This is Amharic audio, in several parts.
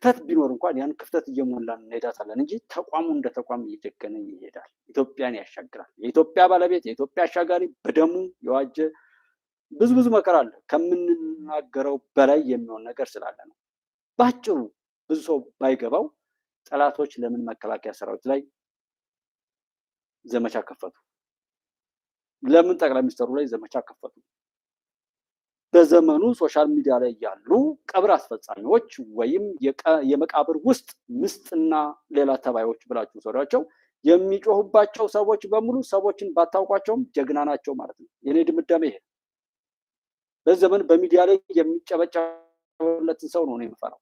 ክፍተት ቢኖር እንኳን ያን ክፍተት እየሞላን እንሄዳታለን እንጂ ተቋሙ እንደ ተቋም እየጀገነ ይሄዳል። ኢትዮጵያን ያሻግራል። የኢትዮጵያ ባለቤት የኢትዮጵያ አሻጋሪ በደሙ የዋጀ ብዙ መከራ አለ። ከምንናገረው በላይ የሚሆን ነገር ስላለ ነው። ባጭሩ ብዙ ሰው ባይገባው ጠላቶች ለምን መከላከያ ሰራዊት ላይ ዘመቻ ከፈቱ? ለምን ጠቅላይ ሚኒስትሩ ላይ ዘመቻ ከፈቱ? በዘመኑ ሶሻል ሚዲያ ላይ ያሉ ቀብር አስፈጻሚዎች ወይም የመቃብር ውስጥ ምስጥና ሌላ ተባዮች ብላችሁ ሰሪያቸው የሚጮሁባቸው ሰዎች በሙሉ ሰዎችን ባታውቋቸውም ጀግና ናቸው ማለት ነው። የኔ ድምዳሜ ይሄ። በዚህ ዘመን በሚዲያ ላይ የሚጨበጨበለትን ሰው ነው የምፈራው።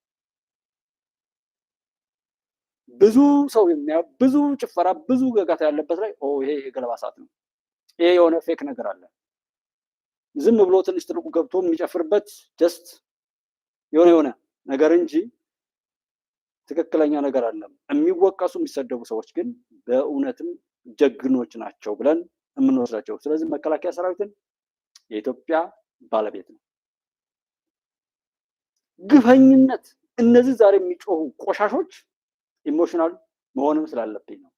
ብዙ ሰው የሚያው ብዙ ጭፈራ ብዙ ገጋታ ያለበት ላይ ይሄ የገለባ ሰዓት ነው፣ ይሄ የሆነ ፌክ ነገር አለ፣ ዝም ብሎ ትንሽ ትልቁ ገብቶ የሚጨፍርበት ጀስት የሆነ ነገር እንጂ ትክክለኛ ነገር አለ። የሚወቀሱ የሚሰደቡ ሰዎች ግን በእውነትም ጀግኖች ናቸው ብለን የምንወስዳቸው። ስለዚህ መከላከያ ሰራዊትን የኢትዮጵያ ባለቤት ነው። ግፈኝነት እነዚህ ዛሬ የሚጮሁ ቆሻሾች ኢሞሽናል መሆንም ስላለብኝ ነው።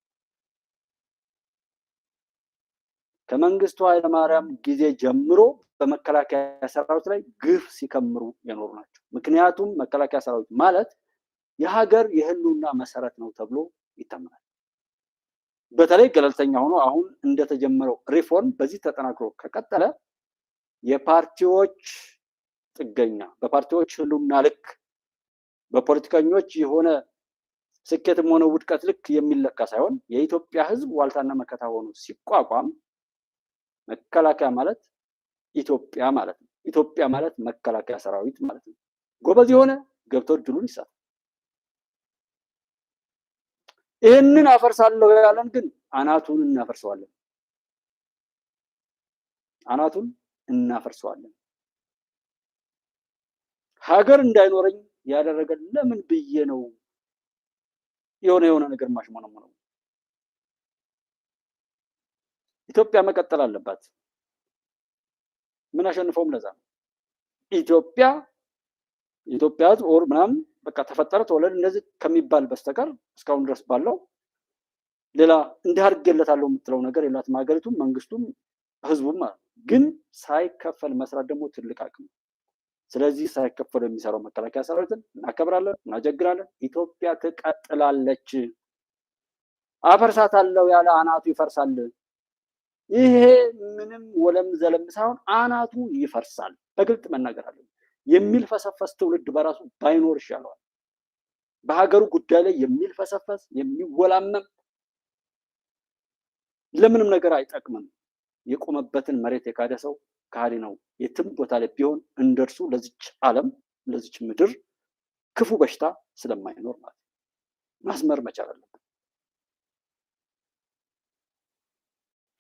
ከመንግስቱ ኃይለማርያም ጊዜ ጀምሮ በመከላከያ ሰራዊት ላይ ግፍ ሲከምሩ የኖሩ ናቸው። ምክንያቱም መከላከያ ሰራዊት ማለት የሀገር የህልውና መሰረት ነው ተብሎ ይታመናል። በተለይ ገለልተኛ ሆኖ አሁን እንደተጀመረው ሪፎርም በዚህ ተጠናክሮ ከቀጠለ የፓርቲዎች ጥገኛ በፓርቲዎች ህልውና ልክ በፖለቲከኞች የሆነ ስኬትም ሆነ ውድቀት ልክ የሚለካ ሳይሆን የኢትዮጵያ ህዝብ ዋልታና መከታ ሆኖ ሲቋቋም መከላከያ ማለት ኢትዮጵያ ማለት ነው። ኢትዮጵያ ማለት መከላከያ ሰራዊት ማለት ነው። ጎበዝ የሆነ ገብቶ ድሉን ይሳት። ይህንን አፈርሳለሁ ያለን ግን አናቱን እናፈርሰዋለን። አናቱን እናፈርሰዋለን። ሀገር እንዳይኖረኝ ያደረገ ለምን ብዬ ነው የሆነ ነገር ማሽሞነሞነው? ኢትዮጵያ መቀጠል አለባት። ምን አሸንፈውም ለዛ ነው። ኢትዮጵያ ኦር ምናምን በቃ ተፈጠረ ተወለደ እንደዚህ ከሚባል በስተቀር እስካሁን ድረስ ባለው ሌላ እንዲያርገለታለው የምትለው ነገር የላትም ሀገሪቱም መንግስቱም ህዝቡም ማለት ግን ሳይከፈል መስራት ደግሞ ትልቅ አቅም። ስለዚህ ሳይከፈል የሚሰራው መከላከያ ሰራዊትን እናከብራለን፣ እናጀግራለን። ኢትዮጵያ ትቀጥላለች። አፈርሳታለሁ ያለ አናቱ ይፈርሳል። ይሄ ምንም ወለም ዘለም ሳይሆን አናቱ ይፈርሳል። በግልጽ መናገር አለ። የሚልፈሰፈስ ትውልድ በራሱ ባይኖር ይሻለዋል። በሀገሩ ጉዳይ ላይ የሚልፈሰፈስ የሚወላመም ለምንም ነገር አይጠቅምም። የቆመበትን መሬት የካደ ሰው ካዲ ነው። የትም ቦታ ላይ ቢሆን እንደርሱ ለዚች ዓለም ለዚች ምድር ክፉ በሽታ ስለማይኖር ማለት ማስመር መቻል አለበት።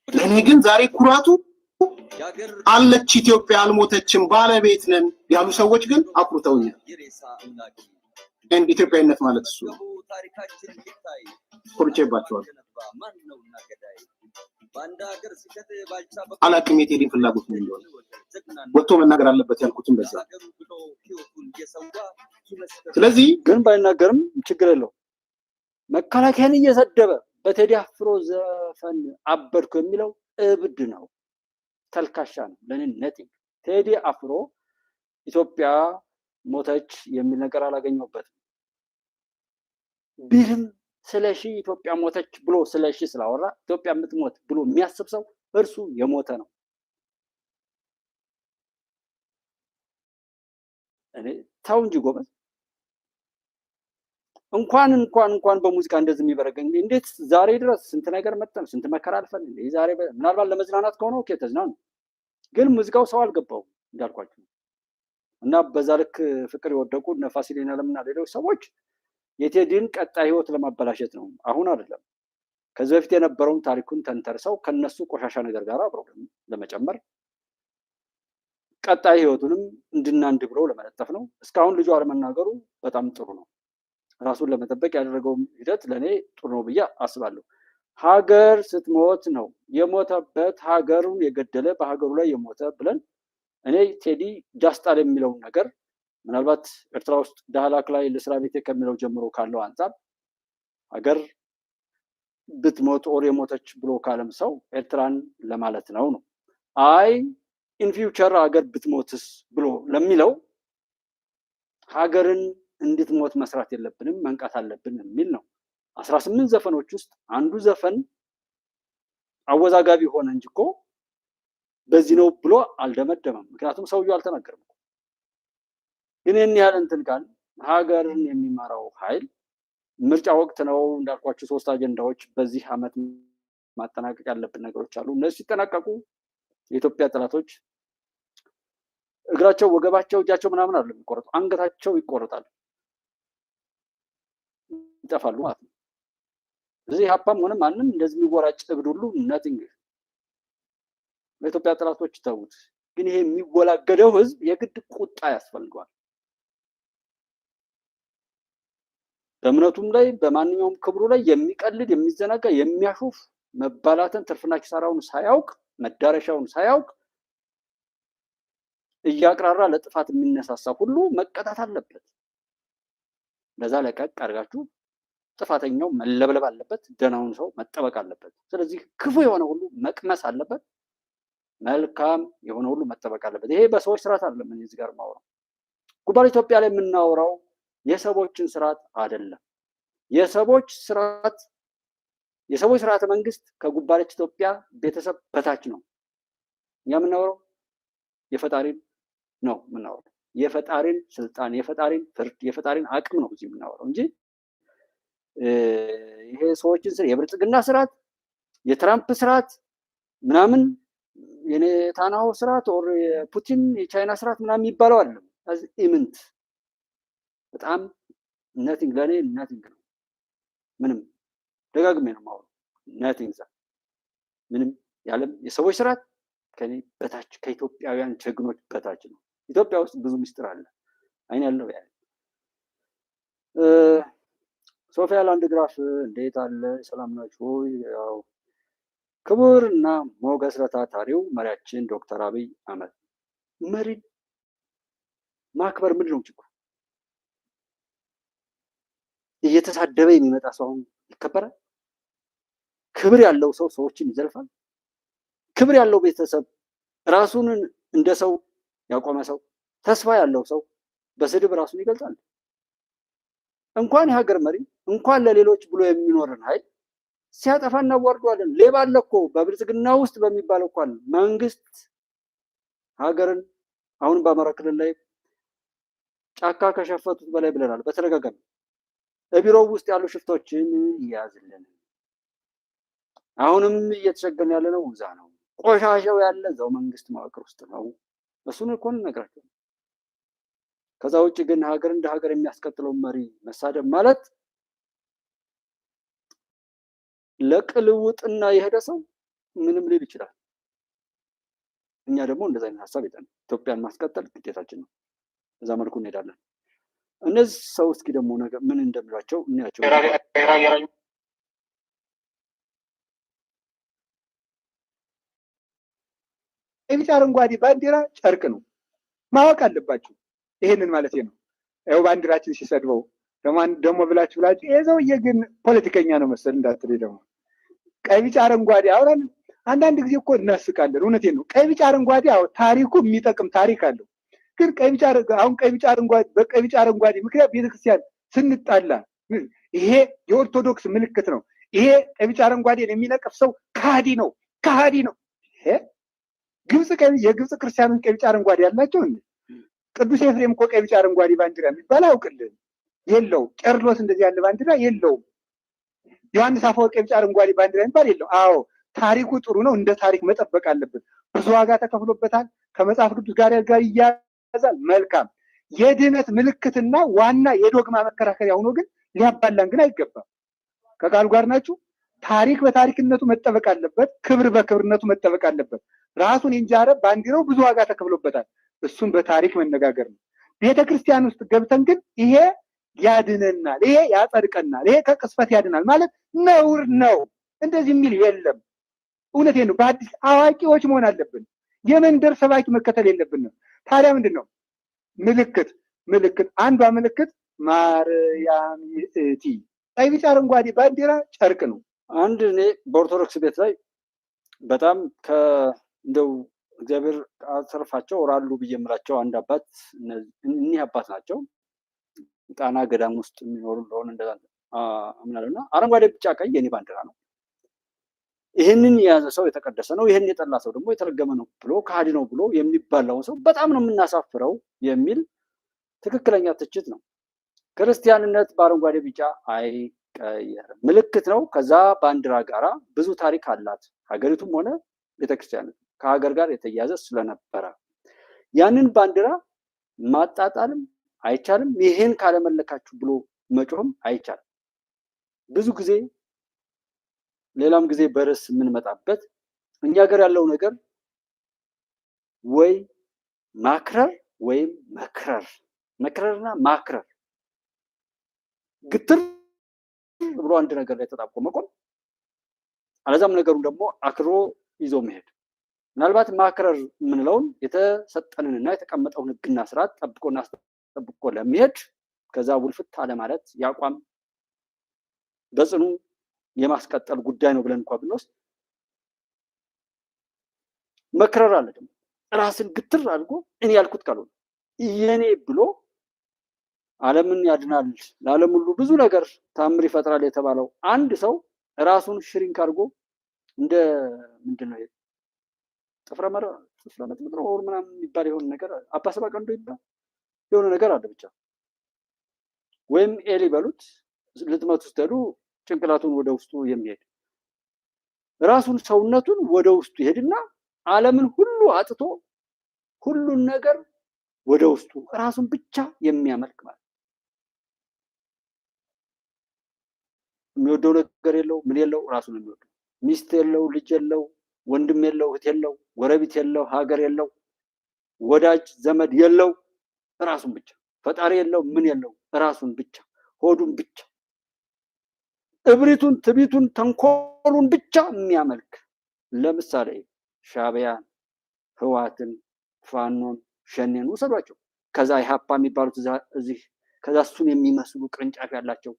ለኔ ግን ዛሬ ኩራቱ አለች ኢትዮጵያ አልሞተችም ባለቤት ነን ያሉ ሰዎች ግን አኩርተውኛል። እንደ ኢትዮጵያዊነት ማለት እሱ ኩርቼባቸዋል። አላቅም የቴዲን ፍላጎት ነው እንደሆነ ወጥቶ መናገር አለበት ያልኩትም በዛ። ስለዚህ ግን ባይናገርም ችግር የለው። መከላከያን እየሰደበ በቴዲ አፍሮ ዘፈን አበድኩ የሚለው እብድ ነው፣ ተልካሻ ነው። ለኔነት ቴዲ አፍሮ ኢትዮጵያ ሞተች የሚል ነገር አላገኘሁበትም። ቢልም ስለሺ ኢትዮጵያ ሞተች ብሎ ስለሺ ስላወራ ኢትዮጵያ የምትሞት ብሎ የሚያስብ ሰው እርሱ የሞተ ነው። እኔ ታው እንጂ ጎበዝ እንኳን በሙዚቃ እንደዚህ የሚበረገኝ እንዴት ዛሬ ድረስ ስንት ነገር መጣን፣ ስንት መከራ አልፈን ዛሬ ምናልባት ለመዝናናት ከሆነ ኦኬ ተዝናኑ። ግን ሙዚቃው ሰው አልገባው እንዳልኳችሁ እና በዛ ልክ ፍቅር የወደቁ እነ ፋሲል ለምና ሌሎች ሰዎች የቴዲን ቀጣይ ህይወት ለማበላሸት ነው። አሁን አይደለም ከዚህ በፊት የነበረውን ታሪኩን ተንተርሰው ከነሱ ቆሻሻ ነገር ጋር አብረው ለመጨመር ቀጣይ ህይወቱንም እንድናንድ ብለው ለመለጠፍ ነው። እስካሁን ልጁ አለመናገሩ በጣም ጥሩ ነው። ራሱን ለመጠበቅ ያደረገው ሂደት ለኔ ጥሩ ነው ብዬ አስባለሁ። ሀገር ስትሞት ነው የሞተበት፣ ሀገሩን የገደለ በሀገሩ ላይ የሞተ ብለን እኔ ቴዲ ጃስጣል የሚለውን ነገር ምናልባት ኤርትራ ውስጥ ዳህላክ ላይ ለስራ ቤቴ ከሚለው ጀምሮ ካለው አንጻር ሀገር ብትሞት ኦር የሞተች ብሎ ካለም ሰው ኤርትራን ለማለት ነው። አይ ኢን ፊውቸር ሀገር ብትሞትስ ብሎ ለሚለው ሀገርን እንድትሞት መስራት የለብንም መንቃት አለብን የሚል ነው። 18 ዘፈኖች ውስጥ አንዱ ዘፈን አወዛጋቢ ሆነ እንጂ እኮ በዚህ ነው ብሎ አልደመደመም። ምክንያቱም ሰውየው አልተናገረም። ግን ይህን ያህል እንትን ካል ሀገርን የሚመራው ኃይል ምርጫ ወቅት ነው እንዳልኳቸው 3 አጀንዳዎች በዚህ አመት ማጠናቀቅ ያለብን ነገሮች አሉ። እነዚህ ሲጠናቀቁ የኢትዮጵያ ጠላቶች እግራቸው፣ ወገባቸው፣ እጃቸው ምናምን አይደለም የሚቆረጡ አንገታቸው ይቆረጣል፣ ይጠፋሉ ማለት ነው። እዚህ ሀፓም ሆነ ማንም እንደዚህ የሚወራጭ እብድ ሁሉ ነቲንግ ለኢትዮጵያ ጠላቶች ተውት። ግን ይሄ የሚወላገደው ህዝብ የግድ ቁጣ ያስፈልገዋል። በእምነቱም ላይ በማንኛውም ክብሩ ላይ የሚቀልድ የሚዘናጋ የሚያሾፍ መባላትን ትርፍና ኪሳራውን ሳያውቅ መዳረሻውን ሳያውቅ እያቅራራ ለጥፋት የሚነሳሳ ሁሉ መቀጣት አለበት። ለዛ ለቀቅ አድርጋችሁ ጥፋተኛው መለብለብ አለበት፣ ደህናውን ሰው መጠበቅ አለበት። ስለዚህ ክፉ የሆነ ሁሉ መቅመስ አለበት፣ መልካም የሆነ ሁሉ መጠበቅ አለበት። ይሄ በሰዎች ስርዓት አይደለም። እዚህ ጋር ማውራው ጉባኤ ኢትዮጵያ ላይ የምናወራው የሰዎችን ስርዓት አይደለም። የሰዎች ስርዓተ መንግስት ከጉባኤ ኢትዮጵያ ቤተሰብ በታች ነው። እኛ የምናወራው የፈጣሪን ነው የምናወራው። የፈጣሪን ስልጣን፣ የፈጣሪን ፍርድ፣ የፈጣሪን አቅም ነው እዚህ የምናወራው እንጂ ይሄ ሰዎችን የብልጽግና ስርዓት፣ የትራምፕ ስርዓት ምናምን፣ የኔታንያሁ ስርዓት ኦር የፑቲን የቻይና ስርዓት ምናምን የሚባለው አይደለም። ኢምንት በጣም ነቲንግ፣ ለኔ ነቲንግ ነው። ምንም ደጋግሜ ነው የማወራው። ነቲንግ ምንም ያለም የሰዎች ስርዓት ከኔ በታች ከኢትዮጵያውያን ጀግኖች በታች ነው። ኢትዮጵያ ውስጥ ብዙ ምስጢር አለ። አይን ያለው ያ ሶፊያ ላንድግራፍ እንዴት አለ? ሰላም ናችሁ? ያው ክቡርና ሞገስ ለታታሪው መሪያችን ዶክተር አብይ አህመድ መሪን ማክበር ምንድን ነው ችግሩ? እየተሳደበ የሚመጣ ሰው ይከበራል? ክብር ያለው ሰው ሰዎችን ይዘልፋል? ክብር ያለው ቤተሰብ ራሱን እንደ ሰው ያቆመ ሰው ተስፋ ያለው ሰው በስድብ ራሱን ይገልጻል? እንኳን የሀገር መሪ እንኳን ለሌሎች ብሎ የሚኖርን ኃይል ሲያጠፋ እናዋርደዋለን። ሌባ አለ እኮ በብልጽግና ውስጥ በሚባለው እንኳን መንግስት ሀገርን አሁን በአማራ ክልል ላይ ጫካ ከሸፈቱት በላይ ብለናል በተደጋጋሚ። በቢሮው ውስጥ ያሉ ሽፍቶችን ይያዝልን። አሁንም እየተቸገርን ያለ ነው እዛ ነው። ቆሻሻው ያለ እዛው መንግስት መዋቅር ውስጥ ነው። እሱን እኮ እንነግራቸው። ከዛ ውጭ ግን ሀገር እንደ ሀገር የሚያስቀጥለው መሪ መሳደብ ማለት ለቅልውጥና የሄደ ሰው ምንም ሊል ይችላል። እኛ ደግሞ እንደዛ አይነት ሀሳብ የለንም። ኢትዮጵያን ማስቀጠል ግዴታችን ነው። በዛ መልኩ እንሄዳለን። እነዚህ ሰው እስኪ ደግሞ ነገር ምን እንደምላቸው እንያቸው። ቢጫ አረንጓዴ ባንዲራ ጨርቅ ነው፣ ማወቅ አለባችሁ። ይሄንን ማለት ነው። ያው ባንዲራችን ሲሰድበው ደግሞ ብላችሁ ይሄ ሰውዬ ግን ፖለቲከኛ ነው መሰል እንዳትል። ደግሞ ቀይ ቢጫ አረንጓዴ አውራን አንዳንድ ጊዜ እኮ እናስቃለን። እውነቴን ነው። ቀይ ቢጫ አረንጓዴ ታሪኩ የሚጠቅም ታሪክ አለው። ግን ቀይ ቢጫ አረንጓዴ በቀይ ቢጫ አረንጓዴ ምክንያት ቤተክርስቲያን ስንጣላ ይሄ የኦርቶዶክስ ምልክት ነው። ይሄ ቀይ ቢጫ አረንጓዴን የሚነቅፍ ሰው ከሃዲ ነው። ይሄ የግብፅ ክርስቲያኖች ቀይ ቢጫ አረንጓዴ ያላቸው እንዴ? ቅዱስ ኤፍሬም እኮ ቀይ ቢጫ አረንጓዴ ባንዲራ የሚባል አውቅልን የለውም። ቄርሎስ እንደዚህ ያለ ባንዲራ የለውም። ዮሐንስ አፈወርቅ ቀይ ቢጫ አረንጓዴ ባንዲራ የሚባል የለው። አዎ ታሪኩ ጥሩ ነው። እንደ ታሪክ መጠበቅ አለብን። ብዙ ዋጋ ተከፍሎበታል። ከመጽሐፍ ቅዱስ ጋር ይያያዛል። መልካም የድህነት ምልክትና ዋና የዶግማ መከራከሪያ ሆኖ ግን ሊያባላን ግን አይገባም። ከቃሉ ጋር ናችሁ። ታሪክ በታሪክነቱ መጠበቅ አለበት። ክብር በክብርነቱ መጠበቅ አለበት። ራሱን የእንጃረ ባንዲራው ብዙ ዋጋ ተከፍሎበታል። እሱን በታሪክ መነጋገር ነው። ቤተክርስቲያን ውስጥ ገብተን ግን ይሄ ያድነናል፣ ይሄ ያጸድቀናል፣ ይሄ ከቅስፈት ያድናል ማለት ነውር ነው። እንደዚህ የሚል የለም። እውነቴን ነው። በአዲስ አዋቂዎች መሆን አለብን። የመንደር ሰባኪ መከተል የለብንም። ታዲያ ምንድን ነው ምልክት? ምልክት አንዷ ምልክት ማርያም ይእቲ ቀይ ቢጫ አረንጓዴ ባንዲራ ጨርቅ ነው። አንድ እኔ በኦርቶዶክስ ቤት ላይ በጣም እንደው እግዚአብሔር አሰርፋቸው ወራሉ ብዬ የምላቸው አንድ አባት እኒህ አባት ናቸው። ጣና ገዳም ውስጥ የሚኖሩ እንደሆነ እንደዛ አምናለሁና አረንጓዴ ቢጫ ቀይ የኔ ባንዲራ ነው። ይህንን የያዘ ሰው የተቀደሰ ነው፣ ይህን የጠላ ሰው ደግሞ የተረገመ ነው ብሎ ከሃዲ ነው ብሎ የሚባለውን ሰው በጣም ነው የምናሳፍረው የሚል ትክክለኛ ትችት ነው። ክርስቲያንነት በአረንጓዴ ቢጫ አይቀየርም፣ ምልክት ነው። ከዛ ባንዲራ ጋራ ብዙ ታሪክ አላት ሀገሪቱም ሆነ ቤተክርስቲያን ከሀገር ጋር የተያያዘ ስለነበረ ያንን ባንዲራ ማጣጣልም አይቻልም። ይሄን ካለመለካችሁ ብሎ መጮህም አይቻልም። ብዙ ጊዜ ሌላም ጊዜ በርዕስ የምንመጣበት እኛ ሀገር ያለው ነገር ወይ ማክረር ወይም መክረር፣ መክረርና ማክረር፣ ግትር ብሎ አንድ ነገር ላይ ተጣብቆ መቆም፣ አለዛም ነገሩን ደግሞ አክሮ ይዞ መሄድ። ምናልባት ማክረር የምንለውን የተሰጠንንና የተቀመጠውን ሕግና ስርዓት ጠብቆና ጠብቆ ለሚሄድ ከዛ ውልፍት አለ ማለት ያቋም በጽኑ የማስቀጠል ጉዳይ ነው ብለን እንኳን ብንወስድ፣ መክረር አለ ደግሞ ራስን ግትር አድርጎ እኔ ያልኩት ካልሆነ የኔ ብሎ ዓለምን ያድናል ለዓለም ሁሉ ብዙ ነገር ታምር ይፈጥራል የተባለው አንድ ሰው ራሱን ሽሪንክ አድርጎ እንደ ምንድነው ጥፍረ መጥምጥ ነው ምናምን የሚባል የሆነ ነገር አባሰባ ቀንዶ ይባል የሆነ ነገር አለ ብቻ፣ ወይም ኤሊ በሉት ልትመቱ ስትሄዱ ጭንቅላቱን ወደ ውስጡ የሚሄድ ራሱን ሰውነቱን ወደ ውስጡ ይሄድና ዓለምን ሁሉ አጥቶ ሁሉን ነገር ወደ ውስጡ ራሱን ብቻ የሚያመልክ ማለት የሚወደው ነገር የለው ምን የለው ራሱን የሚወደው ሚስት የለው ልጅ የለው ወንድም የለው እህት የለው ጎረቤት የለው ሀገር የለው ወዳጅ ዘመድ የለው ራሱን ብቻ፣ ፈጣሪ የለው ምን የለው ራሱን ብቻ፣ ሆዱን ብቻ፣ እብሪቱን ትቢቱን ተንኮሉን ብቻ የሚያመልክ ለምሳሌ ሻዕቢያን፣ ህወሓትን፣ ፋኖን፣ ሸኔን ውሰዷቸው። ከዛ ኢህአፓ የሚባሉት እዚህ ከዛ እሱን የሚመስሉ ቅርንጫፍ ያላቸው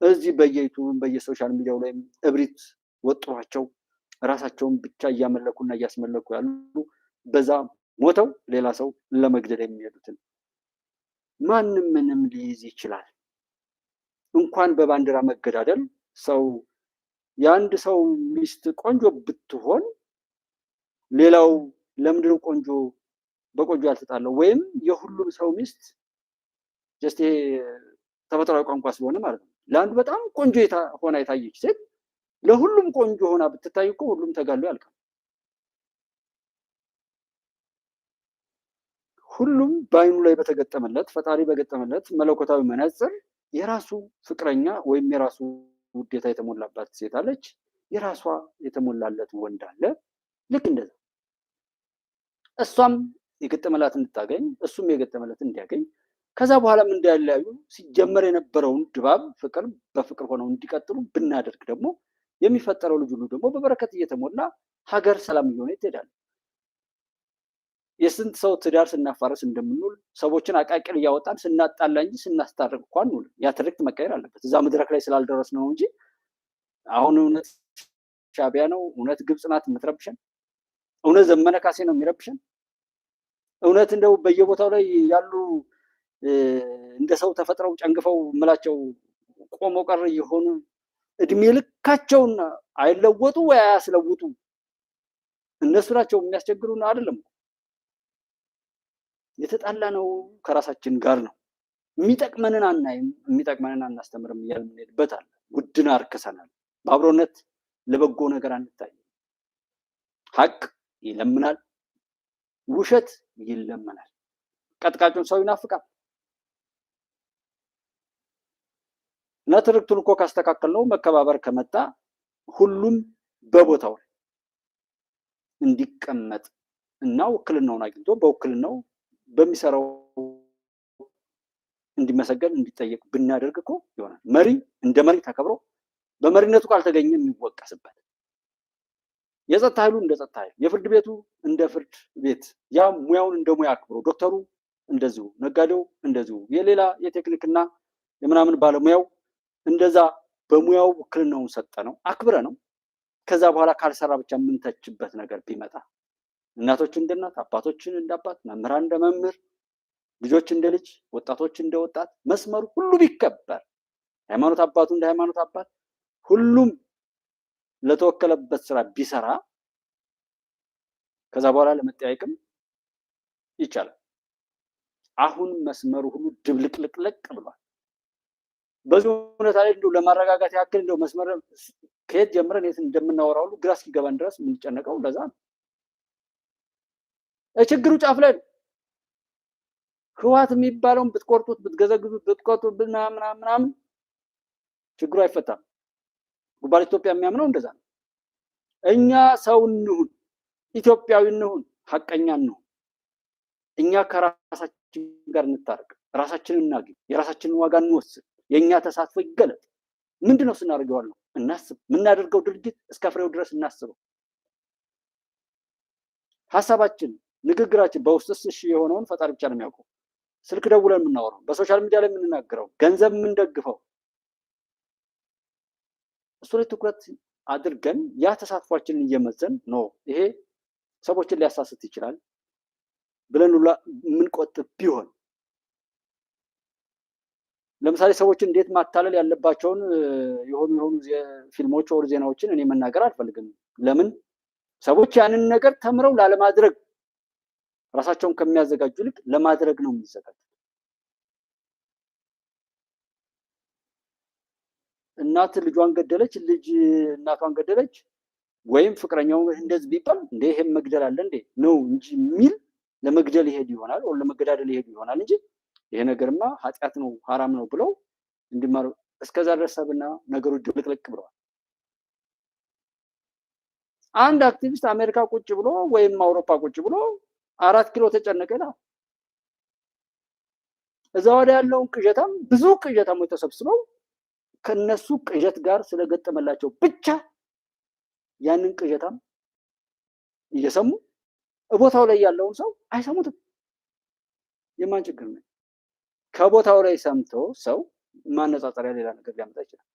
እዚህ በየዩቱብ በየሶሻል ሚዲያው ላይ እብሪት ወጥሯቸው ራሳቸውን ብቻ እያመለኩና እያስመለኩ ያሉ በዛ ሞተው ሌላ ሰው ለመግደል የሚሄዱትን ማንም ምንም ሊይዝ ይችላል። እንኳን በባንዲራ መገዳደል ሰው የአንድ ሰው ሚስት ቆንጆ ብትሆን ሌላው ለምንድነው ቆንጆ በቆንጆ ያልተጣለው? ወይም የሁሉም ሰው ሚስት ጀስት ተፈጥሯዊ ቋንቋ ስለሆነ ማለት ነው። ለአንዱ በጣም ቆንጆ ሆና የታየች ሴት ለሁሉም ቆንጆ ሆና ብትታይ እኮ ሁሉም ተጋሎ ያልቃል። ሁሉም በአይኑ ላይ በተገጠመለት ፈጣሪ በገጠመለት መለኮታዊ መነጽር የራሱ ፍቅረኛ ወይም የራሱ ውዴታ የተሞላባት ሴት አለች፣ የራሷ የተሞላለት ወንድ አለ። ልክ እንደዛ እሷም የገጠመላት እንድታገኝ እሱም የገጠመለት እንዲያገኝ ከዛ በኋላም እንዳያለያዩ ሲጀመር የነበረውን ድባብ ፍቅር በፍቅር ሆነው እንዲቀጥሉ ብናደርግ ደግሞ የሚፈጠረው ልጅ ሁሉ ደግሞ በበረከት እየተሞላ ሀገር ሰላም እየሆነ ትሄዳለች። የስንት ሰው ትዳር ስናፋረስ እንደምንውል ሰዎችን አቃቂር እያወጣን ስናጣላ እንጂ ስናስታርቅ እንኳን እንውል። ያ ትርክት መቀየር አለበት። እዛ መድረክ ላይ ስላልደረስ ነው እንጂ አሁን እውነት ሻዕቢያ ነው፣ እውነት ግብጽ ናት የምትረብሸን፣ እውነት ዘመነ ካሴ ነው የሚረብሸን፣ እውነት እንደው በየቦታው ላይ ያሉ እንደ ሰው ተፈጥረው ጨንግፈው ምላቸው ቆሞ ቀር የሆኑ እድሜ ልካቸውን አይለወጡ ወይ አያስለውጡ እነሱ ናቸው የሚያስቸግሩን አይደለም። የተጣላ ነው ከራሳችን ጋር ነው። የሚጠቅመንን አናይም፣ የሚጠቅመንን አናስተምርም እያልን የምንሄድበት አለ። ውድን አርክሰናል። በአብሮነት ለበጎ ነገር አንታይም። ሀቅ ይለምናል፣ ውሸት ይለመናል። ቀጥቃጩን ሰው ይናፍቃል። እና ትርክቱን እኮ ካስተካከልነው መከባበር ከመጣ ሁሉም በቦታው ላይ እንዲቀመጥ እና ውክልናውን አግኝቶ በውክልናው በሚሰራው እንዲመሰገን እንዲጠየቅ ብናደርግ እኮ ይሆናል። መሪ እንደ መሪ ተከብሮ በመሪነቱ ካልተገኘ የሚወቀስበት፣ የጸጥታ ኃይሉ እንደ ጸጥታ ኃይል፣ የፍርድ ቤቱ እንደ ፍርድ ቤት፣ ያ ሙያውን እንደ ሙያ አክብሮ ዶክተሩ እንደዚሁ፣ ነጋዴው እንደዚሁ፣ የሌላ የቴክኒክና የምናምን ባለሙያው እንደዛ በሙያው ውክልናውን ሰጠ ነው አክብረ ነው። ከዛ በኋላ ካልሰራ ብቻ የምንተችበት ነገር ቢመጣ እናቶች እንደ እናት፣ አባቶችን እንደ አባት፣ መምህራን እንደ መምህር፣ ልጆች እንደ ልጅ፣ ወጣቶች እንደ ወጣት መስመሩ ሁሉ ቢከበር ሃይማኖት አባቱ እንደ ሃይማኖት አባት ሁሉም ለተወከለበት ስራ ቢሰራ ከዛ በኋላ ለመጠያየቅም ይቻላል። አሁን መስመሩ ሁሉ ድብልቅልቅልቅ ብሏል። በዚህ ሁኔታ ላይ እንደው ለማረጋጋት ያክል እንደው መስመር ከየት ጀምረን የት እንደምናወራው ሁሉ ግራ እስኪገባን ድረስ የምንጨነቀው ለዛ ነው። ችግሩ ጫፍ ላይ ነው። ህወሓት የሚባለውን ብትቆርጡት፣ ብትገዘግዙት፣ ብትቆርጡት ምናምን ችግሩ አይፈታም። ጉባኤ ኢትዮጵያ የሚያምነው እንደዛ ነው። እኛ ሰው እንሁን፣ ኢትዮጵያዊ እንሁን፣ ሐቀኛ እንሁን። እኛ ከራሳችን ጋር እንታረቅ፣ ራሳችንን እናግኝ፣ የራሳችንን ዋጋ እንወስን፣ የኛ ተሳትፎ ይገለጥ። ምንድነው ስናደርገው ነው? እናስብ። የምናደርገው ድርጊት እስከ ፍሬው ድረስ እናስበው። ሐሳባችን፣ ንግግራችን በውስጥስ እሺ የሆነውን ፈጣሪ ብቻ ነው የሚያውቀው። ስልክ ደውለን የምናወራው፣ በሶሻል ሚዲያ ላይ የምንናገረው፣ ገንዘብ የምንደግፈው እሱ ላይ ትኩረት አድርገን ያ ተሳትፏችንን እየመዘን ነው ይሄ ሰዎችን ሊያሳስት ይችላል ብለን ሁላ የምንቆጥብ ቢሆን ለምሳሌ ሰዎችን እንዴት ማታለል ያለባቸውን የሆኑ ፊልሞች ወር ዜናዎችን እኔ መናገር አልፈልግም። ለምን ሰዎች ያንን ነገር ተምረው ላለማድረግ ራሳቸውን ከሚያዘጋጁ ልክ ለማድረግ ነው የሚዘጋጁት። እናት ልጇን ገደለች፣ ልጅ እናቷን ገደለች፣ ወይም ፍቅረኛው እንደዚህ ቢባል እንደ ይሄም መግደል አለ እንዴ ነው እንጂ የሚል ለመግደል ይሄድ ይሆናል ወይ ለመገዳደል ይሄድ ይሆናል እንጂ ይሄ ነገርማ ኃጢአት ነው ሐራም ነው ብለው እንዲማሩ እስከዛ ድረስና ነገሮች ድብልቅልቅ ብለዋል። አንድ አክቲቪስት አሜሪካ ቁጭ ብሎ ወይም አውሮፓ ቁጭ ብሎ 4 ኪሎ ተጨነቀና እዛ ወደ ያለውን ቅዠታም ብዙ ቅዠታሞች ተሰብስበው ከነሱ ቅዠት ጋር ስለገጠመላቸው ብቻ ያንን ቅዠታም እየሰሙ ቦታው ላይ ያለውን ሰው አይሰሙትም። የማን ችግር ነው? ከቦታው ላይ ሰምቶ ሰው ማነጻጸሪያ ሌላ ነገር ሊያመጣ ይችላል።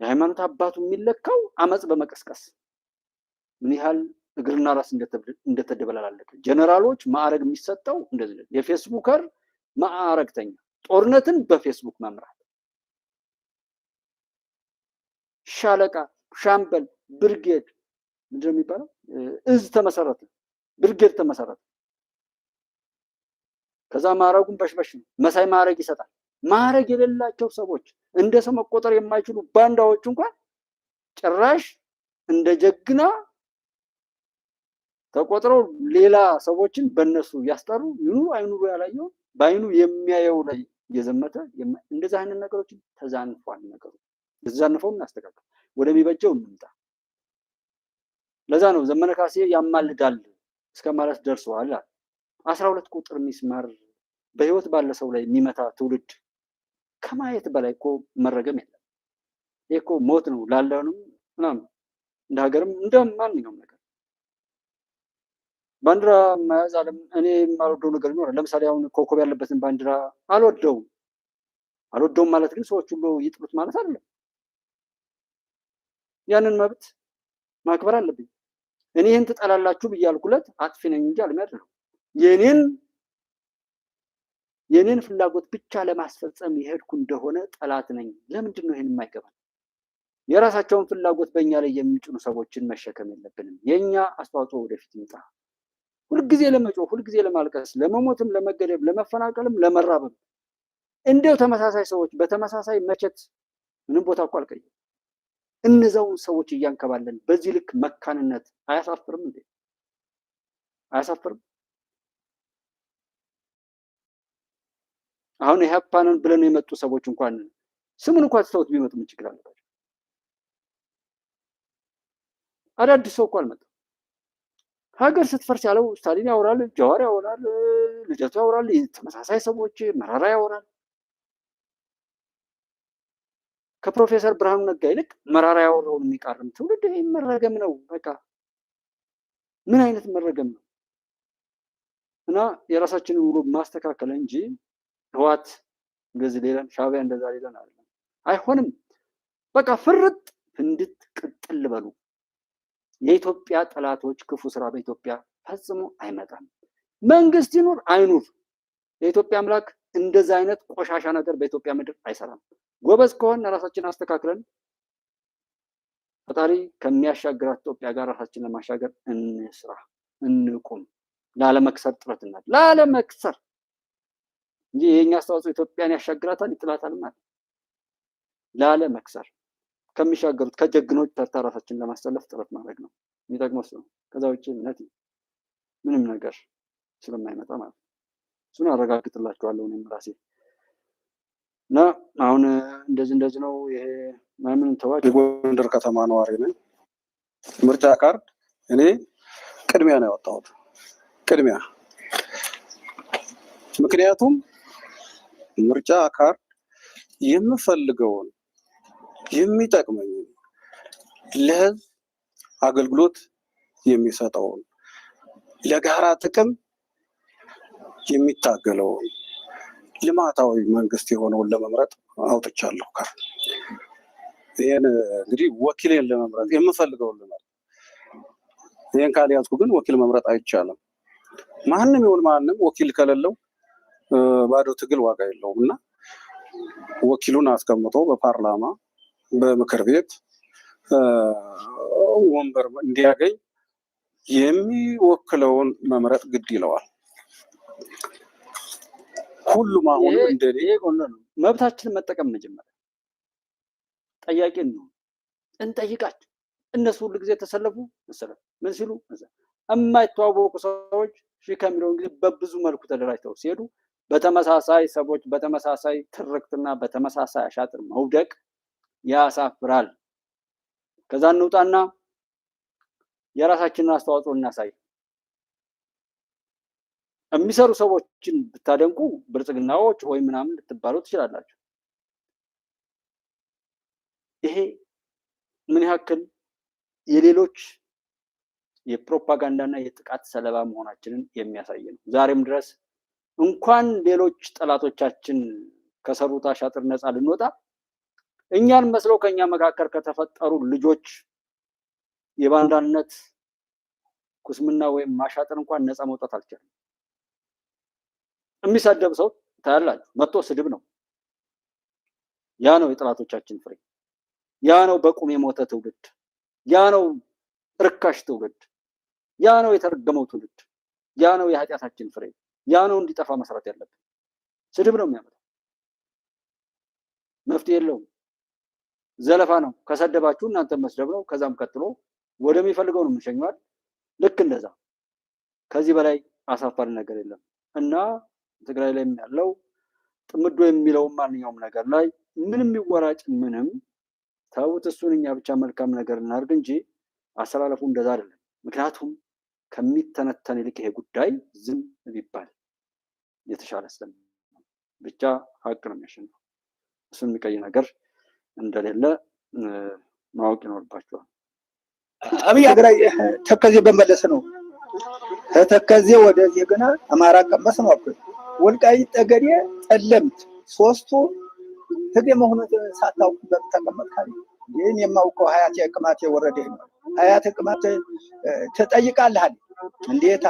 የሃይማኖት አባቱ የሚለካው አመጽ በመቀስቀስ ምን ያህል እግርና ራስ እንደተደበላለቀ ጀነራሎች ማዕረግ የሚሰጠው እንደዚህ ነው። የፌስቡከር ማዕረግተኛ ጦርነትን በፌስቡክ መምራት ሻለቃ፣ ሻምበል፣ ብርጌድ ምንድነው የሚባለው? እዝ ተመሰረተ፣ ብርጌድ ተመሰረተ። ከዛ ማዕረጉን በሽበሽ ነው መሳይ ማዕረግ ይሰጣል። ማዕረግ የሌላቸው ሰዎች እንደ ሰው መቆጠር የማይችሉ ባንዳዎች እንኳን ጭራሽ እንደ ጀግና ተቆጥረው ሌላ ሰዎችን በእነሱ ያስጠሩ ይኑ አይኑሩ ያላየው በአይኑ የሚያየው ላይ የዘመተ እንደዛ አይነት ነገሮች ተዛንፏል። ነገሩ ተዛንፈው እናስተካክል፣ ወደሚበጀው እንምጣ። ለዛ ነው ዘመነ ካሴ ያማልዳል እስከ ማለት ደርሰዋል። 12 ቁጥር ሚስማር በህይወት ባለ ሰው ላይ የሚመታ ትውልድ ከማየት በላይ እኮ መረገም የለም። ይሄ እኮ ሞት ነው ላለንም ምናምን እንደ ሀገርም እንደ ማንኛውም ነገር ባንዲራ መያዝ አለም እኔ የማልወደው ነገር ይኖራል። ለምሳሌ አሁን ኮከብ ያለበትን ባንዲራ አልወደውም ማለት ግን ሰዎች ሁሉ ይጥሉት ማለት አይደለም። ያንን መብት ማክበር አለብኝ። እኔ ይህን ትጠላላችሁ ብያልኩለት አጥፊ ነኝ እንጂ አልመድነው የኔን ፍላጎት ብቻ ለማስፈጸም የሄድኩ እንደሆነ ጠላት ነኝ። ለምንድን ነው ይሄን የማይገባል? የራሳቸውን ፍላጎት በእኛ ላይ የሚጭኑ ሰዎችን መሸከም የለብንም። የኛ አስተዋጽኦ ወደፊት ይምጣ። ሁልጊዜ ለመጮህ፣ ሁልጊዜ ለማልቀስ፣ ለመሞትም፣ ለመገደብ፣ ለመፈናቀልም፣ ለመራብም እንደው ተመሳሳይ ሰዎች በተመሳሳይ መቸት ምንም ቦታ እኮ አልቀየም። እነዛውን ሰዎች እያንከባለን በዚህ ልክ መካንነት አያሳፍርም እንዴ? አያሳፍርም? አሁን ኢህአፓንን ብለን የመጡ ሰዎች እንኳን ስሙን እንኳን ተውት ቢመጡ ምን ችግር አለባቸው? አዳዲስ ሰው እኮ አልመጣም። ሀገር ስትፈርስ ያለው ስታሊን ያወራል፣ ጀዋር ያወራል፣ ልደቱ ያወራል፣ ተመሳሳይ ሰዎች መራራ ያወራል። ከፕሮፌሰር ብርሃኑ ነጋ ይልቅ መራራ ያወራውን የሚቃርም ትውልድ መረገም ነው። በቃ ምን አይነት መረገም ነው? እና የራሳችንን ውሎ ማስተካከል እንጂ ህዋት እንደዚህ ሌላን ሻዕቢያ እንደዛ ሌላን አይደለም። አይሆንም። በቃ ፍርጥ ፍንድት ቅጥል በሉ። የኢትዮጵያ ጠላቶች ክፉ ስራ በኢትዮጵያ ፈጽሞ አይመጣም። መንግስት ይኑር አይኑር የኢትዮጵያ አምላክ እንደዛ አይነት ቆሻሻ ነገር በኢትዮጵያ ምድር አይሰራም። ጎበዝ ከሆነ ራሳችንን አስተካክለን ፈጣሪ ከሚያሻግራት ኢትዮጵያ ጋር ራሳችንን ለማሻገር እንስራ፣ እንቁም። ላለመክሰር ጥረት እናድርግ። ላለመክሰር እንጂ የኛ አስተዋጽኦ ኢትዮጵያን ያሻግራታል ይጥላታል ማለት ላለመክሰር ከሚሻገሩት ከጀግኖች ተርታ ራሳችንን ለማሰለፍ ጥረት ማድረግ ነው የሚጠቅመው ነው። ከዛ ውጭ ምንም ነገር ስለማይመጣ ማለት ነው። እሱን አረጋግጥላችኋለሁ እኔም ራሴ እና አሁን እንደዚህ ነው። ይሄ ማምን ተዋጭ የጎንደር ከተማ ነዋሪ ነኝ። ምርጫ ካርድ እኔ ቅድሚያ ነው ያወጣሁት። ቅድሚያ ምክንያቱም ምርጫ ካርድ የምፈልገውን የሚጠቅመኝ ለህዝብ አገልግሎት የሚሰጠውን ለጋራ ጥቅም የሚታገለውን ልማታዊ መንግስት የሆነውን ለመምረጥ አውጥቻለሁ ካርድ። ይሄን እንግዲህ ወኪሌን ለመምረጥ የምፈልገውን ልመርጥ። ይሄን ካልያዝኩ ግን ወኪል መምረጥ አይቻልም። ማንም ይሁን ማንም ወኪል ከሌለው ባዶ ትግል ዋጋ የለውም እና ወኪሉን አስቀምጦ በፓርላማ በምክር ቤት ወንበር እንዲያገኝ የሚወክለውን መምረጥ ግድ ይለዋል። ሁሉም አሁን እንደኔ መብታችንን መጠቀም መጀመሪያ ጠያቂ ነው እንጠይቃቸው። እነሱ ሁሉ ጊዜ ተሰለፉ መሰለፍ ምን ሲሉ የማይተዋወቁ ሰዎች ከሚለውን ጊዜ በብዙ መልኩ ተደራጅተው ሲሄዱ በተመሳሳይ ሰዎች በተመሳሳይ ትርክትና በተመሳሳይ አሻጥር መውደቅ ያሳፍራል። ከዛ እንውጣና የራሳችንን አስተዋጽኦ እናሳይ። የሚሰሩ ሰዎችን ብታደንቁ ብልጽግናዎች ወይ ምናምን ልትባሉ ትችላላችሁ። ይሄ ምን ያክል የሌሎች የፕሮፓጋንዳና የጥቃት ሰለባ መሆናችንን የሚያሳይ ነው። ዛሬም ድረስ እንኳን ሌሎች ጠላቶቻችን ከሰሩት አሻጥር ነፃ ልንወጣ እኛን መስለው ከኛ መካከል ከተፈጠሩ ልጆች የባንዳነት ኩስምና ወይም ማሻጥር እንኳን ነፃ መውጣት አልቻለም። የሚሳደብ ሰው ታያላችሁ፣ መጥቶ ስድብ ነው። ያ ነው የጠላቶቻችን ፍሬ። ያ ነው በቁም የሞተ ትውልድ። ያ ነው ርካሽ ትውልድ። ያ ነው የተረገመው ትውልድ። ያ ነው የኃጢአታችን ፍሬ። ያ ነው እንዲጠፋ መስራት ያለብን። ስድብ ነው የሚያመጣው፣ መፍትሄ የለውም። ዘለፋ ነው። ከሰደባችሁ እናንተ መስደብ ነው። ከዛም ቀጥሎ ወደሚፈልገው ነው የምንሸኘዋል። ልክ እንደዛ ከዚህ በላይ አሳፋሪ ነገር የለም እና ትግራይ ላይ ያለው ጥምዶ የሚለው ማንኛውም ነገር ላይ ምንም ይወራጭ ምንም ተውት። እሱን እኛ ብቻ መልካም ነገር እናድርግ እንጂ አሰላለፉ እንደዛ አይደለም። ምክንያቱም ከሚተነተን ይልቅ ይሄ ጉዳይ ዝም ቢባል የተሻለ ስለሚሆን ብቻ ሀቅ ነው የሚያሸንፈው። እሱን የሚቀይ ነገር እንደሌለ ማወቅ ይኖርባቸዋል። አብይ ትግራይ ተከዜ በመለስ ነው። ተከዜ ወደዚህ ገና አማራ ቀመስ ነው። ወልቃይት ጠገዴ፣ ጠለምት ሶስቱ ትግሬ መሆኑን ሳታውቅ ተቀመጥካል። ይህን የማውቀው ሀያቴ ቅማቴ ወረደ ነው። ሀያቴ ቅማቴ ተጠይቃለህ እንዴታ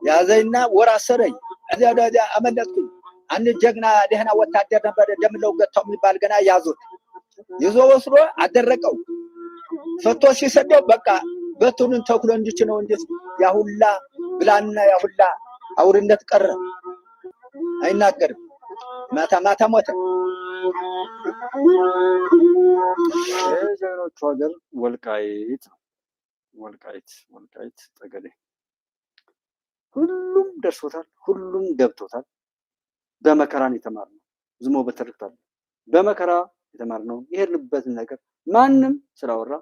ያዘኝና ወር አሰረኝ። እዚያ አመለጥኩኝ። አንድ ጀግና ደህና ወታደር ነበር ደምለው ገታው የሚባል ገና ያዙት። ይዞ ወስዶ አደረቀው። ፈቶ ሲሰደው በቃ በቱንን ተኩሎ እንዲች ነው እንዴ ያሁላ ብላና ያሁላ አውርነት ቀረ። አይናገርም። ማታ ማታ ሞተ። የዘሮቹ ሀገር ወልቃይት ነው። ወልቃይት ጠገዴ ሁሉም ደርሶታል። ሁሉም ገብቶታል። በመከራን የተማርነው ዝሞ በትርክታል በመከራ የተማርነው የሄድንበትን ነገር ማንም ስላወራ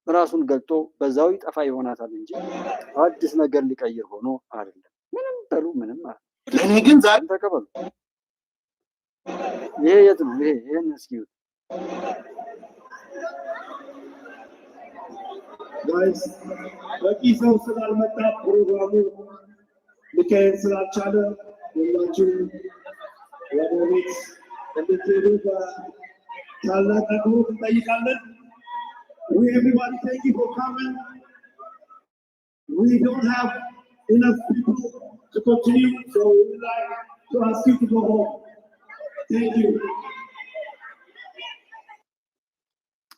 ራሱን ገልጦ በዛው ይጠፋ ይሆናታል እንጂ አዲስ ነገር ሊቀይር ሆኖ አይደለም። ምንም በሉ ምንም ማለት ለኔ ግን ዛሬ ተቀበሉ። ይሄ የት ነው? ይሄን እስኪ ጋይስ በቂ ሰው ስላልመጣ ፕሮግራሙ ሊካሄድ ስላልቻለ ሁላችሁም ወደ ቤት እንድትሄዱ በታላቅ አክብሮት እንጠይቃለን። We everybody thank you for coming. We don't have enough people to continue, so we would like to ask you to go home. Thank you.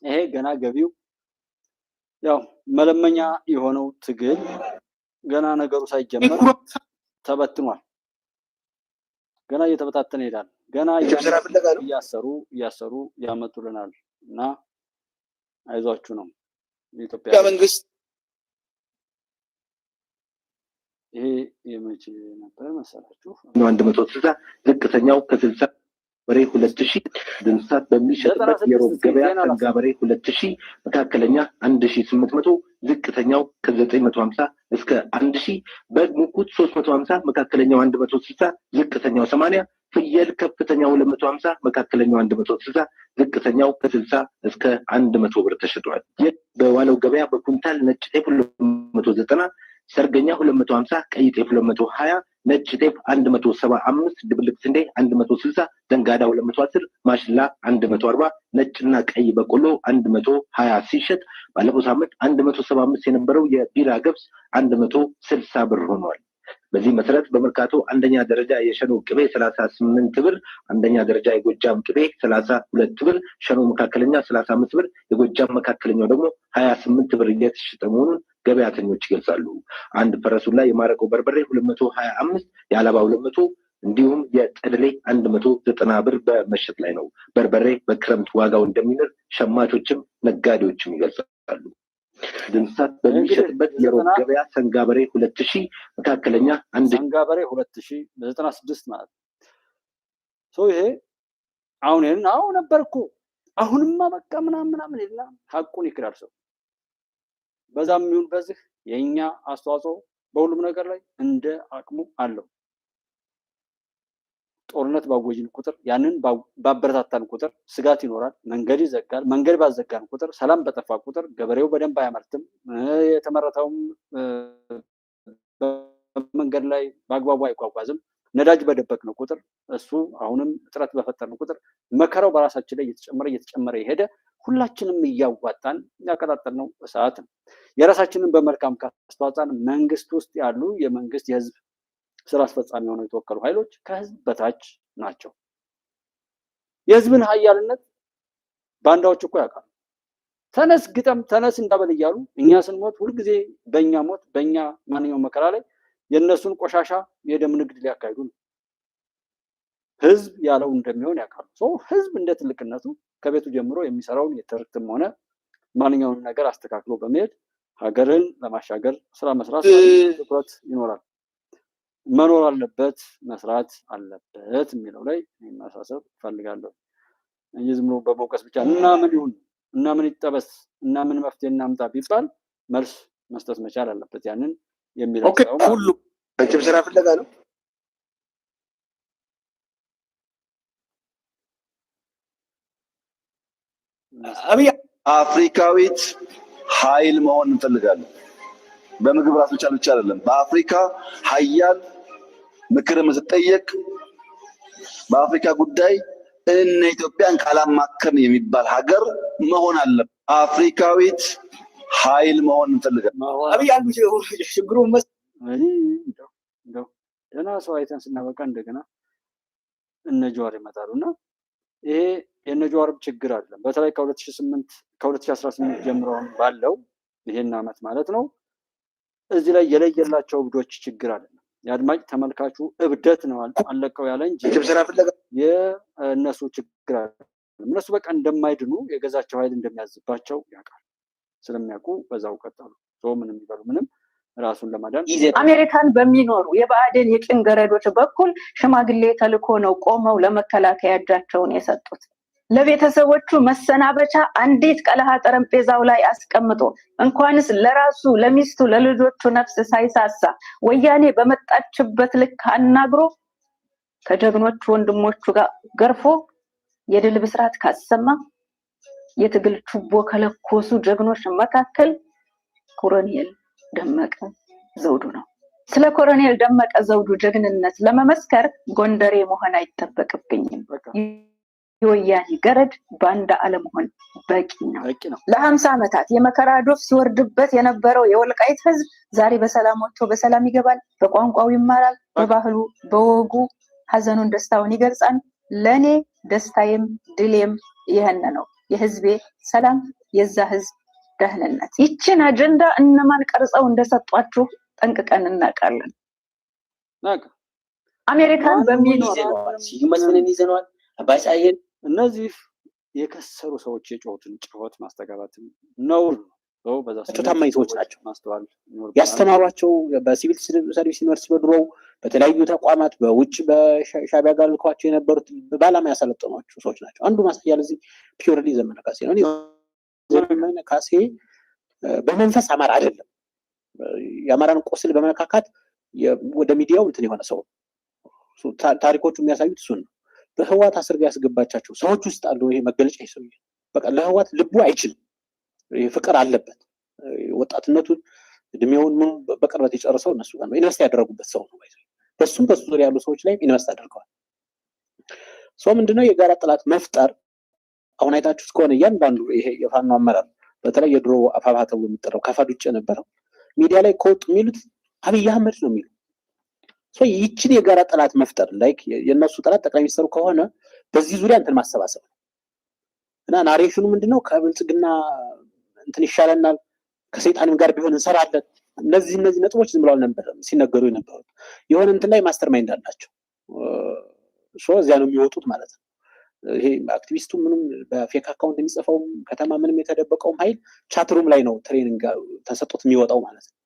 ይሄ ገና ገቢው ያው መለመኛ የሆነው ትግል ገና ነገሩ ሳይጀመር ተበትኗል። ገና እየተበታተነ ይላል። ገና እያሰሩ ያመጡልናል እና አይዟችሁ ነው የኢትዮጵያ መንግስት። ይሄ የመቼ ነበር መሰላችሁ? 160 ዝቅተኛው ከ60 በሬ 2000 ድንሳት በሚሸጥበት የሮብ ገበያ ሰንጋ በሬ 2000 መካከለኛ 1800 ዝቅተኛው ከ950 እስከ 1000 በግ ሙኩት 350 መካከለኛው 160 ዝቅተኛው 80 ፍየል ከፍተኛው 250 መካከለኛው 160 ዝቅተኛው ከ60 እስከ 100 ብር ተሽጧል። በዋለው ገበያ በኩንታል ነጭ ጤፍ 290 ሰርገኛ 250 ቀይ ጤፍ 220 ነጭ ጤፍ 175 ድብልቅ ስንዴ 160 ዘንጋዳ 210 ማሽላ 140 ነጭና ቀይ በቆሎ 120 ሲሸጥ ባለፈው ሳምንት 175 የነበረው የቢራ ገብስ 160 ብር ሆኗል። በዚህ መሰረት በመርካቶ አንደኛ ደረጃ የሸኖ ቅቤ 38 ብር፣ አንደኛ ደረጃ የጎጃም ቅቤ 32 ብር፣ ሸኖ መካከለኛ 35 ብር፣ የጎጃም መካከለኛው ደግሞ 28 ብር እየተሸጠ መሆኑን ገበያተኞች ይገልጻሉ። አንድ ፈረሱላ የማረቆ በርበሬ 225፣ የአላባ 200 እንዲሁም የጠድሌ 190 ብር በመሸጥ ላይ ነው። በርበሬ በክረምት ዋጋው እንደሚንር ሸማቾችም ነጋዴዎችም ይገልጻሉ። ድንሳት በሚሸጥበት የሮብ ገበያ ሰንጋ በሬ 2000 መካከለኛ ሰንጋ በሬ 2000 በ96 ማለት ነው። ይሄ አሁን ነበርኩ አሁንማ በቃ ምናምን ይልና ሐቁን ይክዳል ሰው። በዛም ይሁን በዚህ የኛ አስተዋጽኦ በሁሉም ነገር ላይ እንደ አቅሙ አለው። ጦርነት ባወጅን ቁጥር ያንን ባበረታታን ቁጥር ስጋት ይኖራል። መንገድ ይዘጋል። መንገድ ባዘጋን ቁጥር ሰላም በጠፋ ቁጥር ገበሬው በደንብ አያመርትም። የተመረተውም በመንገድ ላይ በአግባቡ አይጓጓዝም። ነዳጅ በደበቅነው ቁጥር እሱ አሁንም እጥረት በፈጠርን ቁጥር መከራው በራሳችን ላይ እየተጨመረ የሄደ ሁላችንም እያዋጣን ያቀጣጠልነው እሳት ነው። የራሳችንን በመልካም ካስተዋጽአን መንግስት ውስጥ ያሉ የመንግስት የህዝብ ስራ አስፈጻሚ ሆነው የተወከሉ ኃይሎች ከህዝብ በታች ናቸው። የህዝብን ኃያልነት ባንዳዎች እኮ ያውቃሉ። ተነስ ግጠም ተነስ እንዳበል እያሉ እኛ ስንሞት ሁልጊዜ በእኛ ሞት በእኛ ማንኛውም መከራ ላይ የእነሱን ቆሻሻ የደም ንግድ ሊያካሂዱ ነው። ህዝብ ያለው እንደሚሆን ያውቃሉ። ህዝብ እንደ ትልቅነቱ ከቤቱ ጀምሮ የሚሰራውን የትርክትም ሆነ ማንኛውም ነገር አስተካክሎ በመሄድ ሀገርን ለማሻገር ስራ መስራት ትኩረት ይኖራል። መኖር አለበት፣ መስራት አለበት የሚለው ላይ ማሳሰብ ፈልጋለሁ እንጂ ዝም ብሎ በመውቀስ ብቻ እና ምን ይሁን እና ምን ይጠበስ እና ምን መፍትሄ እናምጣ ቢባል መልስ መስጠት መቻል አለበት። ያንን የሚለው ሁሉ አንቺም ስራ ፍለጋ ነው። አብይ አፍሪካዊት ኃይል መሆን እንፈልጋለን። በምግብ ራስ መቻል ብቻ አይደለም። በአፍሪካ ሀያል ምክር የምትጠየቅ በአፍሪካ ጉዳይ እነ ኢትዮጵያን ካላማከርን የሚባል ሀገር መሆን አለበት። አፍሪካዊት ኃይል መሆን እንፈልጋለን። አብይ አንዱ ችግሩ ደህና ሰው አይተን ስናበቃ እንደገና እነ ጀዋር ይመጣሉና ይሄ የእነ ጀዋርም ችግር አይደለም። በተለይ ከ2018 ጀምሮ ባለው ይሄን አመት ማለት ነው እዚህ ላይ የለየላቸው እብዶች ችግር አይደለም። የአድማጭ ተመልካቹ እብደት ነው አለቀው ያለ እንጂ የእነሱ ችግር አይደለም። እነሱ በቃ እንደማይድኑ የገዛቸው ኃይል እንደሚያዝባቸው ያውቃል። ስለሚያውቁ በዛው ቀጠሉ። ምንም ይበሉ ምንም ራሱን ለማዳን አሜሪካን በሚኖሩ የባዕድን የጭን ገረዶች በኩል ሽማግሌ ተልኮ ነው ቆመው ለመከላከያ እጃቸውን የሰጡት። ለቤተሰቦቹ መሰናበቻ አንዲት ቀለሃ ጠረጴዛው ላይ አስቀምጦ እንኳንስ ለራሱ ለሚስቱ ለልጆቹ ነፍስ ሳይሳሳ ወያኔ በመጣችበት ልክ አናግሮ ከጀግኖች ወንድሞቹ ጋር ገርፎ የድል ብስራት ካሰማ የትግል ችቦ ከለኮሱ ጀግኖች መካከል ኮሎኔል ደመቀ ዘውዱ ነው። ስለ ኮሎኔል ደመቀ ዘውዱ ጀግንነት ለመመስከር ጎንደሬ መሆን አይጠበቅብኝም። የወያኔ ገረድ ባንዳ አለመሆን በቂ ነው። ለ50 ዓመታት የመከራ ዶፍ ሲወርድበት የነበረው የወልቃይት ህዝብ ዛሬ በሰላም ወጥቶ በሰላም ይገባል፣ በቋንቋው ይማራል፣ በባህሉ በወጉ ሀዘኑን ደስታውን ይገልጻል። ለኔ ደስታዬም ድሌም ይሄን ነው። የህዝቤ ሰላም፣ የዛ ህዝብ ደህንነት። ይችን አጀንዳ እነማን ቀርጸው እንደሰጧችሁ ጠንቅቀን እናውቃለን። አሜሪካን በሚኖር ሲመስልን ይዘነዋል። አባሳየን እነዚህ የከሰሩ ሰዎች የጮሁትን ጩኸት ማስተጋባትን ነው። ታማኝ ሰዎች ናቸው። ያስተማሯቸው በሲቪል ሰርቪስ ዩኒቨርሲቲ በድሮው በተለያዩ ተቋማት በውጭ በሻቢያ ጋር ልኳቸው የነበሩት ባላማ ያሰለጠኗቸው ሰዎች ናቸው። አንዱ ማሳያ ለዚህ ፒውርሊ ዘመነ ካሴ ነው። ዘመነ ካሴ በመንፈስ አማራ አይደለም። የአማራን ቁስል በመነካካት ወደ ሚዲያው እንትን የሆነ ሰው ታሪኮቹ የሚያሳዩት እሱን ነው። በህዋት አስር ጋር ያስገባቻቸው ሰዎች ውስጥ አሉ። ይሄ መገለጫ ይሰው በቃ ለህዋት ልቡ አይችልም። ይሄ ፍቅር አለበት። ወጣትነቱን እድሜውን በቅርበት የጨረሰው እነሱ ጋር ነው። ኢንቨስት ያደረጉበት ሰው ነው። በሱም በሱ ዙሪያ ያሉ ሰዎች ላይ ኢንቨስት አድርገዋል። ሰው ምንድነው የጋራ ጥላት መፍጠር። አሁን አይታችሁት ከሆነ እያንዳንዱ ይሄ የፋኖ አመራር በተለይ የድሮ አፋባ ተብሎ የሚጠራው ከፋድ ውጭ የነበረው ሚዲያ ላይ ከወጡ የሚሉት አብይ አህመድ ነው የሚሉ ሰው ይችን የጋራ ጥላት መፍጠር ላይክ የነሱ ጥላት ጠቅላይ ሚኒስትሩ ከሆነ በዚህ ዙሪያ እንትን ማሰባሰብ እና ናሬሽኑ ምንድነው ከብልጽግና እንትን ይሻለናል ከሰይጣንም ጋር ቢሆን እንሰራለን። እነዚህ ነጥቦች ዝም ብለው ነበር ሲነገሩ የነበሩት። የሆነ እንትን ላይ ማስተር ማይንድ አላቸው። እዚያ ነው የሚወጡት ማለት ነው። ይሄ አክቲቪስቱ ምንም በፌክ አካውንት የሚጽፈው ከተማ ምንም የተደበቀውም ኃይል ቻትሩም ላይ ነው ትሬኒንግ ተሰጥቶት የሚወጣው ማለት ነው።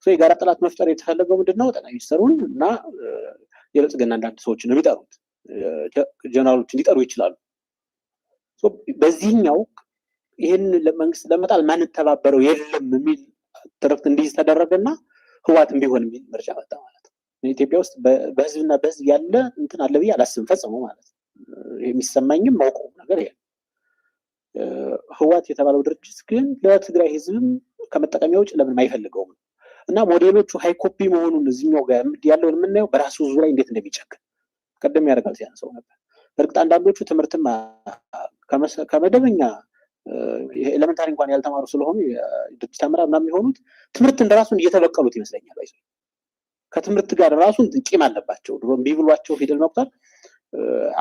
የጋራ ጥላት መፍጠር የተፈለገው ምንድነው? ጠቅላይ ሚኒስትሩን እና የብልጽግና አንዳንድ ሰዎችን የሚጠሩት ጀነራሎች እንዲጠሩ ይችላሉ። በዚህኛው ይህን መንግስት ለመጣል ማንተባበረው የለም የሚል ትርክት እንዲይዝ ተደረገና ህዋትም ቢሆን የሚል ምርጫ መጣ ማለት ነው። ኢትዮጵያ ውስጥ በህዝብና በህዝብ ያለ እንትን አለ ብዬ አላስብም ፈጽሞ ማለት ነው። የሚሰማኝም ማውቀው ነገር ይሄ ህዋት የተባለው ድርጅት ግን ለትግራይ ህዝብም ከመጠቀሚያ ውጭ ለምን አይፈልገውም እና ሞዴሎቹ ሃይ ኮፒ መሆኑን እዚህኛው ጋር ያለውን የምናየው በራሱ ህዝብ ላይ እንዴት እንደሚጨክን ቀደም ያደርጋል ሲያንሰው ነበር። በእርግጥ አንዳንዶቹ ትምህርትም ከመደበኛ ኤሌመንታሪ እንኳን ያልተማሩ ስለሆኑ የድርጅት አመራር ምናምን የሆኑት ትምህርት እንደራሱን እየተበቀሉት ይመስለኛል። ከትምህርት ጋር ራሱን ቂም አለባቸው። ድሮ እምቢ ብሏቸው ፊደል መቁጠር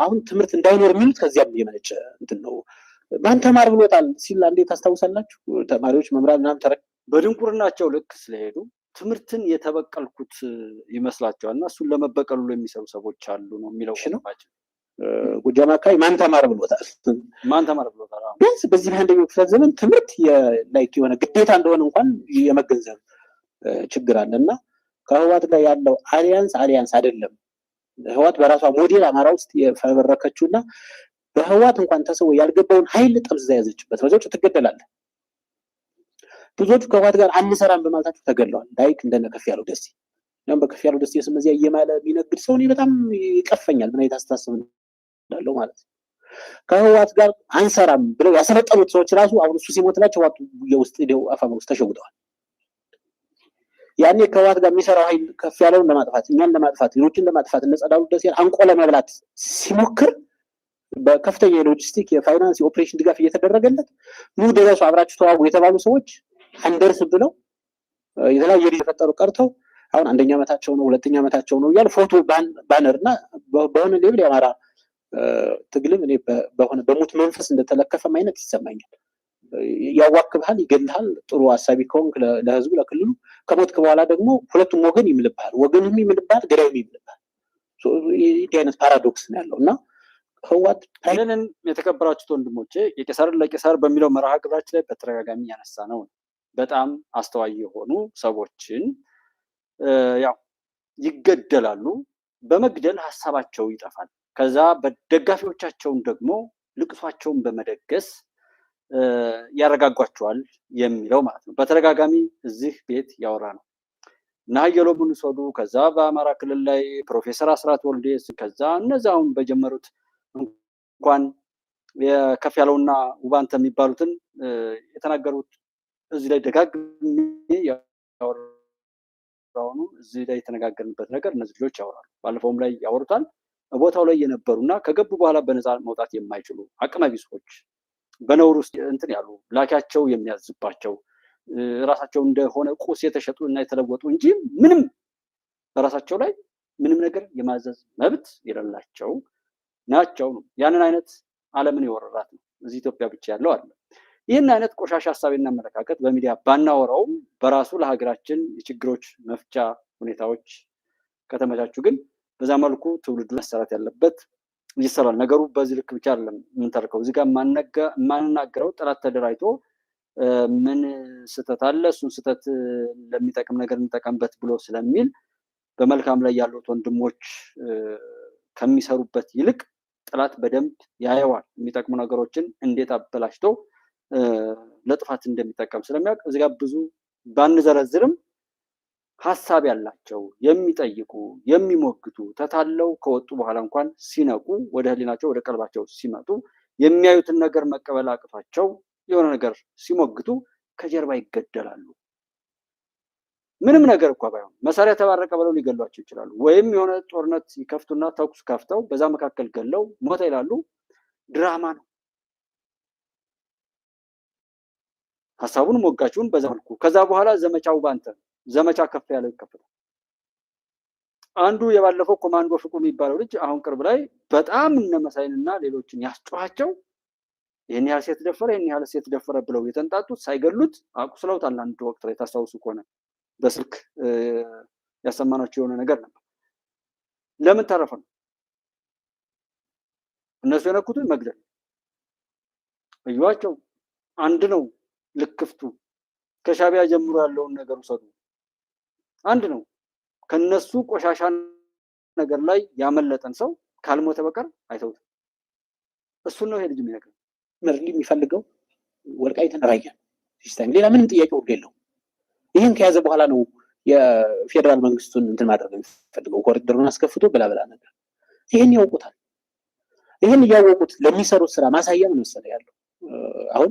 አሁን ትምህርት እንዳይኖር የሚሉት ከዚያም የመነጨ እንትን ነው። ማን ተማር ብሎታል ሲል አንዴ ታስታውሳላችሁ? ተማሪዎች መምህራን ምናምን በድንቁርናቸው ልክ ስለሄዱ ትምህርትን የተበቀልኩት ይመስላቸዋል እና እሱን ለመበቀሉ የሚሰሩ ሰዎች አሉ ነው የሚለው ነው። ጎጃም አካባቢ ማን ተማር ብሎታል? ቢያንስ በዚህ በአንደኛው ክፍለ ዘመን ትምህርት ላይክ የሆነ ግዴታ እንደሆነ እንኳን የመገንዘብ ችግር አለ እና ከህዋት ጋር ያለው አሊያንስ አይደለም። ህዋት በራሷ ሞዴል አማራ ውስጥ የፈበረከችውና በህዋት እንኳን ተሰው ያልገባውን ኃይል ጠምዝዛ ያዘችበት በዛው ትገደላለህ። ብዙዎቹ ከህዋት ጋር አንሰራም በማለታቸው ተገለዋል። ላይክ እንደነ ከፍያለው ደሴ ነው። በከፍያለው ደሴ ስም እዚያ እየማለ ቢነግድ ሰው እኔ በጣም ይቀፈኛል። ምን አይነት አስተሳሰብ እንዳለው ማለት ነው። ከህዋት ጋር አንሰራም ብለው ያሰለጠኑት ሰዎች ራሱ አሁን እሱ ሲሞትላቸው ዋጡ የውስጥ ሄደው አፋም ውስጥ ተሸውደዋል። ያኔ ከህዋት ጋር የሚሰራው ኃይል ከፍያለውን ለማጥፋት እኛን ለማጥፋት ሌሎችን ለማጥፋት እነጸዳሉ ደሴን አንቆ ለመብላት ሲሞክር በከፍተኛ የሎጂስቲክ የፋይናንስ የኦፕሬሽን ድጋፍ እየተደረገለት ኑ ደረሱ አብራችሁ ተዋጉ የተባሉ ሰዎች አንደርስ ብለው የተለያየ የፈጠሩ ቀርተው አሁን አንደኛ ዓመታቸው ነው ሁለተኛ ዓመታቸው ነው እያሉ ፎቶ ባነርና በሆነ ሌብል የአማራ ትግልም እኔ በሆነ በሙት መንፈስ እንደተለከፈም አይነት ይሰማኛል። ያዋክብሃል፣ ይገልሃል። ጥሩ አሳቢ ከሆንክ ለህዝቡ ለክልሉ ከሞትክ በኋላ ደግሞ ሁለቱም ወገን ይምልብሃል፣ ወገኑም ይምልብሃል፣ ገዳዩም ይምልብሃል። ይህ አይነት ፓራዶክስ ነው ያለው እና ህዋት ይህንን የተከበራችሁት ወንድሞቼ የቄሳርን ለቄሳር በሚለው መርሃ ግብራችን ላይ በተደጋጋሚ ያነሳ ነው። በጣም አስተዋይ የሆኑ ሰዎችን ያው ይገደላሉ። በመግደል ሀሳባቸው ይጠፋል። ከዛ በደጋፊዎቻቸውን ደግሞ ልቅሷቸውን በመደገስ ያረጋጓቸዋል የሚለው ማለት ነው። በተደጋጋሚ እዚህ ቤት ያወራ ነው እና ሀየሎምን ሰዱ ከዛ በአማራ ክልል ላይ ፕሮፌሰር አስራት ወልዴስ ከዛ እነዛውን በጀመሩት እንኳን የከፍያለውና ውባንተ የሚባሉትን የተናገሩት እዚህ ላይ ደጋግሜ ያወራ አሁኑ እዚህ ላይ የተነጋገርንበት ነገር እነዚህ ልጆች ያወራሉ። ባለፈውም ላይ ያወሩታል። ቦታው ላይ የነበሩና ከገቡ በኋላ በነፃ መውጣት የማይችሉ አቅመ ቢሶች በነውር ውስጥ እንትን ያሉ ላኪያቸው የሚያዝባቸው ራሳቸው እንደሆነ ቁስ የተሸጡ እና የተለወጡ እንጂ ምንም በራሳቸው ላይ ምንም ነገር የማዘዝ መብት የሌላቸው ናቸው ነው። ያንን አይነት ዓለምን የወረራት ነው። እዚህ ኢትዮጵያ ብቻ ያለው አለ። ይህን አይነት ቆሻሻ ሀሳብና አመለካከት በሚዲያ ባናወራውም በራሱ ለሀገራችን የችግሮች መፍቻ ሁኔታዎች ከተመቻቹ ግን በዛ መልኩ ትውልዱ መሰራት ያለበት ይሰራል። ነገሩ በዚህ ልክ ብቻ አይደለም የምንተርከው። እዚህ ጋር የማንናገረው ጠላት ተደራጅቶ ምን ስህተት አለ እሱን ስህተት ለሚጠቅም ነገር እንጠቀምበት ብሎ ስለሚል በመልካም ላይ ያሉት ወንድሞች ከሚሰሩበት ይልቅ ጠላት በደንብ ያየዋል። የሚጠቅሙ ነገሮችን እንዴት አበላሽቶ ለጥፋት እንደሚጠቀም ስለሚያውቅ እዚህ ጋር ብዙ ባንዘረዝርም ሀሳብ ያላቸው የሚጠይቁ የሚሞግቱ ተታለው ከወጡ በኋላ እንኳን ሲነቁ ወደ ህሊናቸው ወደ ቀልባቸው ሲመጡ የሚያዩትን ነገር መቀበል አቅቷቸው የሆነ ነገር ሲሞግቱ ከጀርባ ይገደላሉ። ምንም ነገር እንኳ ባይሆን መሳሪያ ተባረቀ ብለው ሊገሏቸው ይችላሉ። ወይም የሆነ ጦርነት ይከፍቱና ተኩስ ከፍተው በዛ መካከል ገለው ሞተ ይላሉ። ድራማ ነው። ሀሳቡን ሞጋችሁን በዛ መልኩ ከዛ በኋላ ዘመቻው ባንተ ዘመቻ ከፍ ያለው ይከፈታል። አንዱ የባለፈው ኮማንዶ ፍቁ የሚባለው ልጅ አሁን ቅርብ ላይ በጣም እነመሳይንና ሌሎችን ያስጨዋቸው ይህን ያህል ሴት ደፈረ ይህን ያህል ሴት ደፈረ ብለው የተንጣጡት ሳይገሉት አቁስለውታል። አንድ ወቅት ላይ ታስታውሱ ከሆነ በስልክ ያሰማናቸው የሆነ ነገር ነበር። ለምን ተረፈ ነው? እነሱ የነኩትን መግደል እዩዋቸው። አንድ ነው ልክፍቱ። ከሻቢያ ጀምሮ ያለውን ነገር ውሰዱ። አንድ ነው። ከነሱ ቆሻሻ ነገር ላይ ያመለጠን ሰው ካልሞተ በቀር አይተውትም። እሱን ነው ይሄ ልጅ የሚነግረው። መርሊ የሚፈልገው ወልቃይትን ራያ ሲስተም ሌላ ምንም ጥያቄ ወርዶ የለው። ይህን ከያዘ በኋላ ነው የፌዴራል መንግስቱን እንትን ማድረግ የሚፈልገው ኮሪደሩን አስከፍቶ ብላ ነገር። ይህን ያውቁታል። ይህን እያወቁት ለሚሰሩት ስራ ማሳያ ምን መሰለህ ያለው አሁን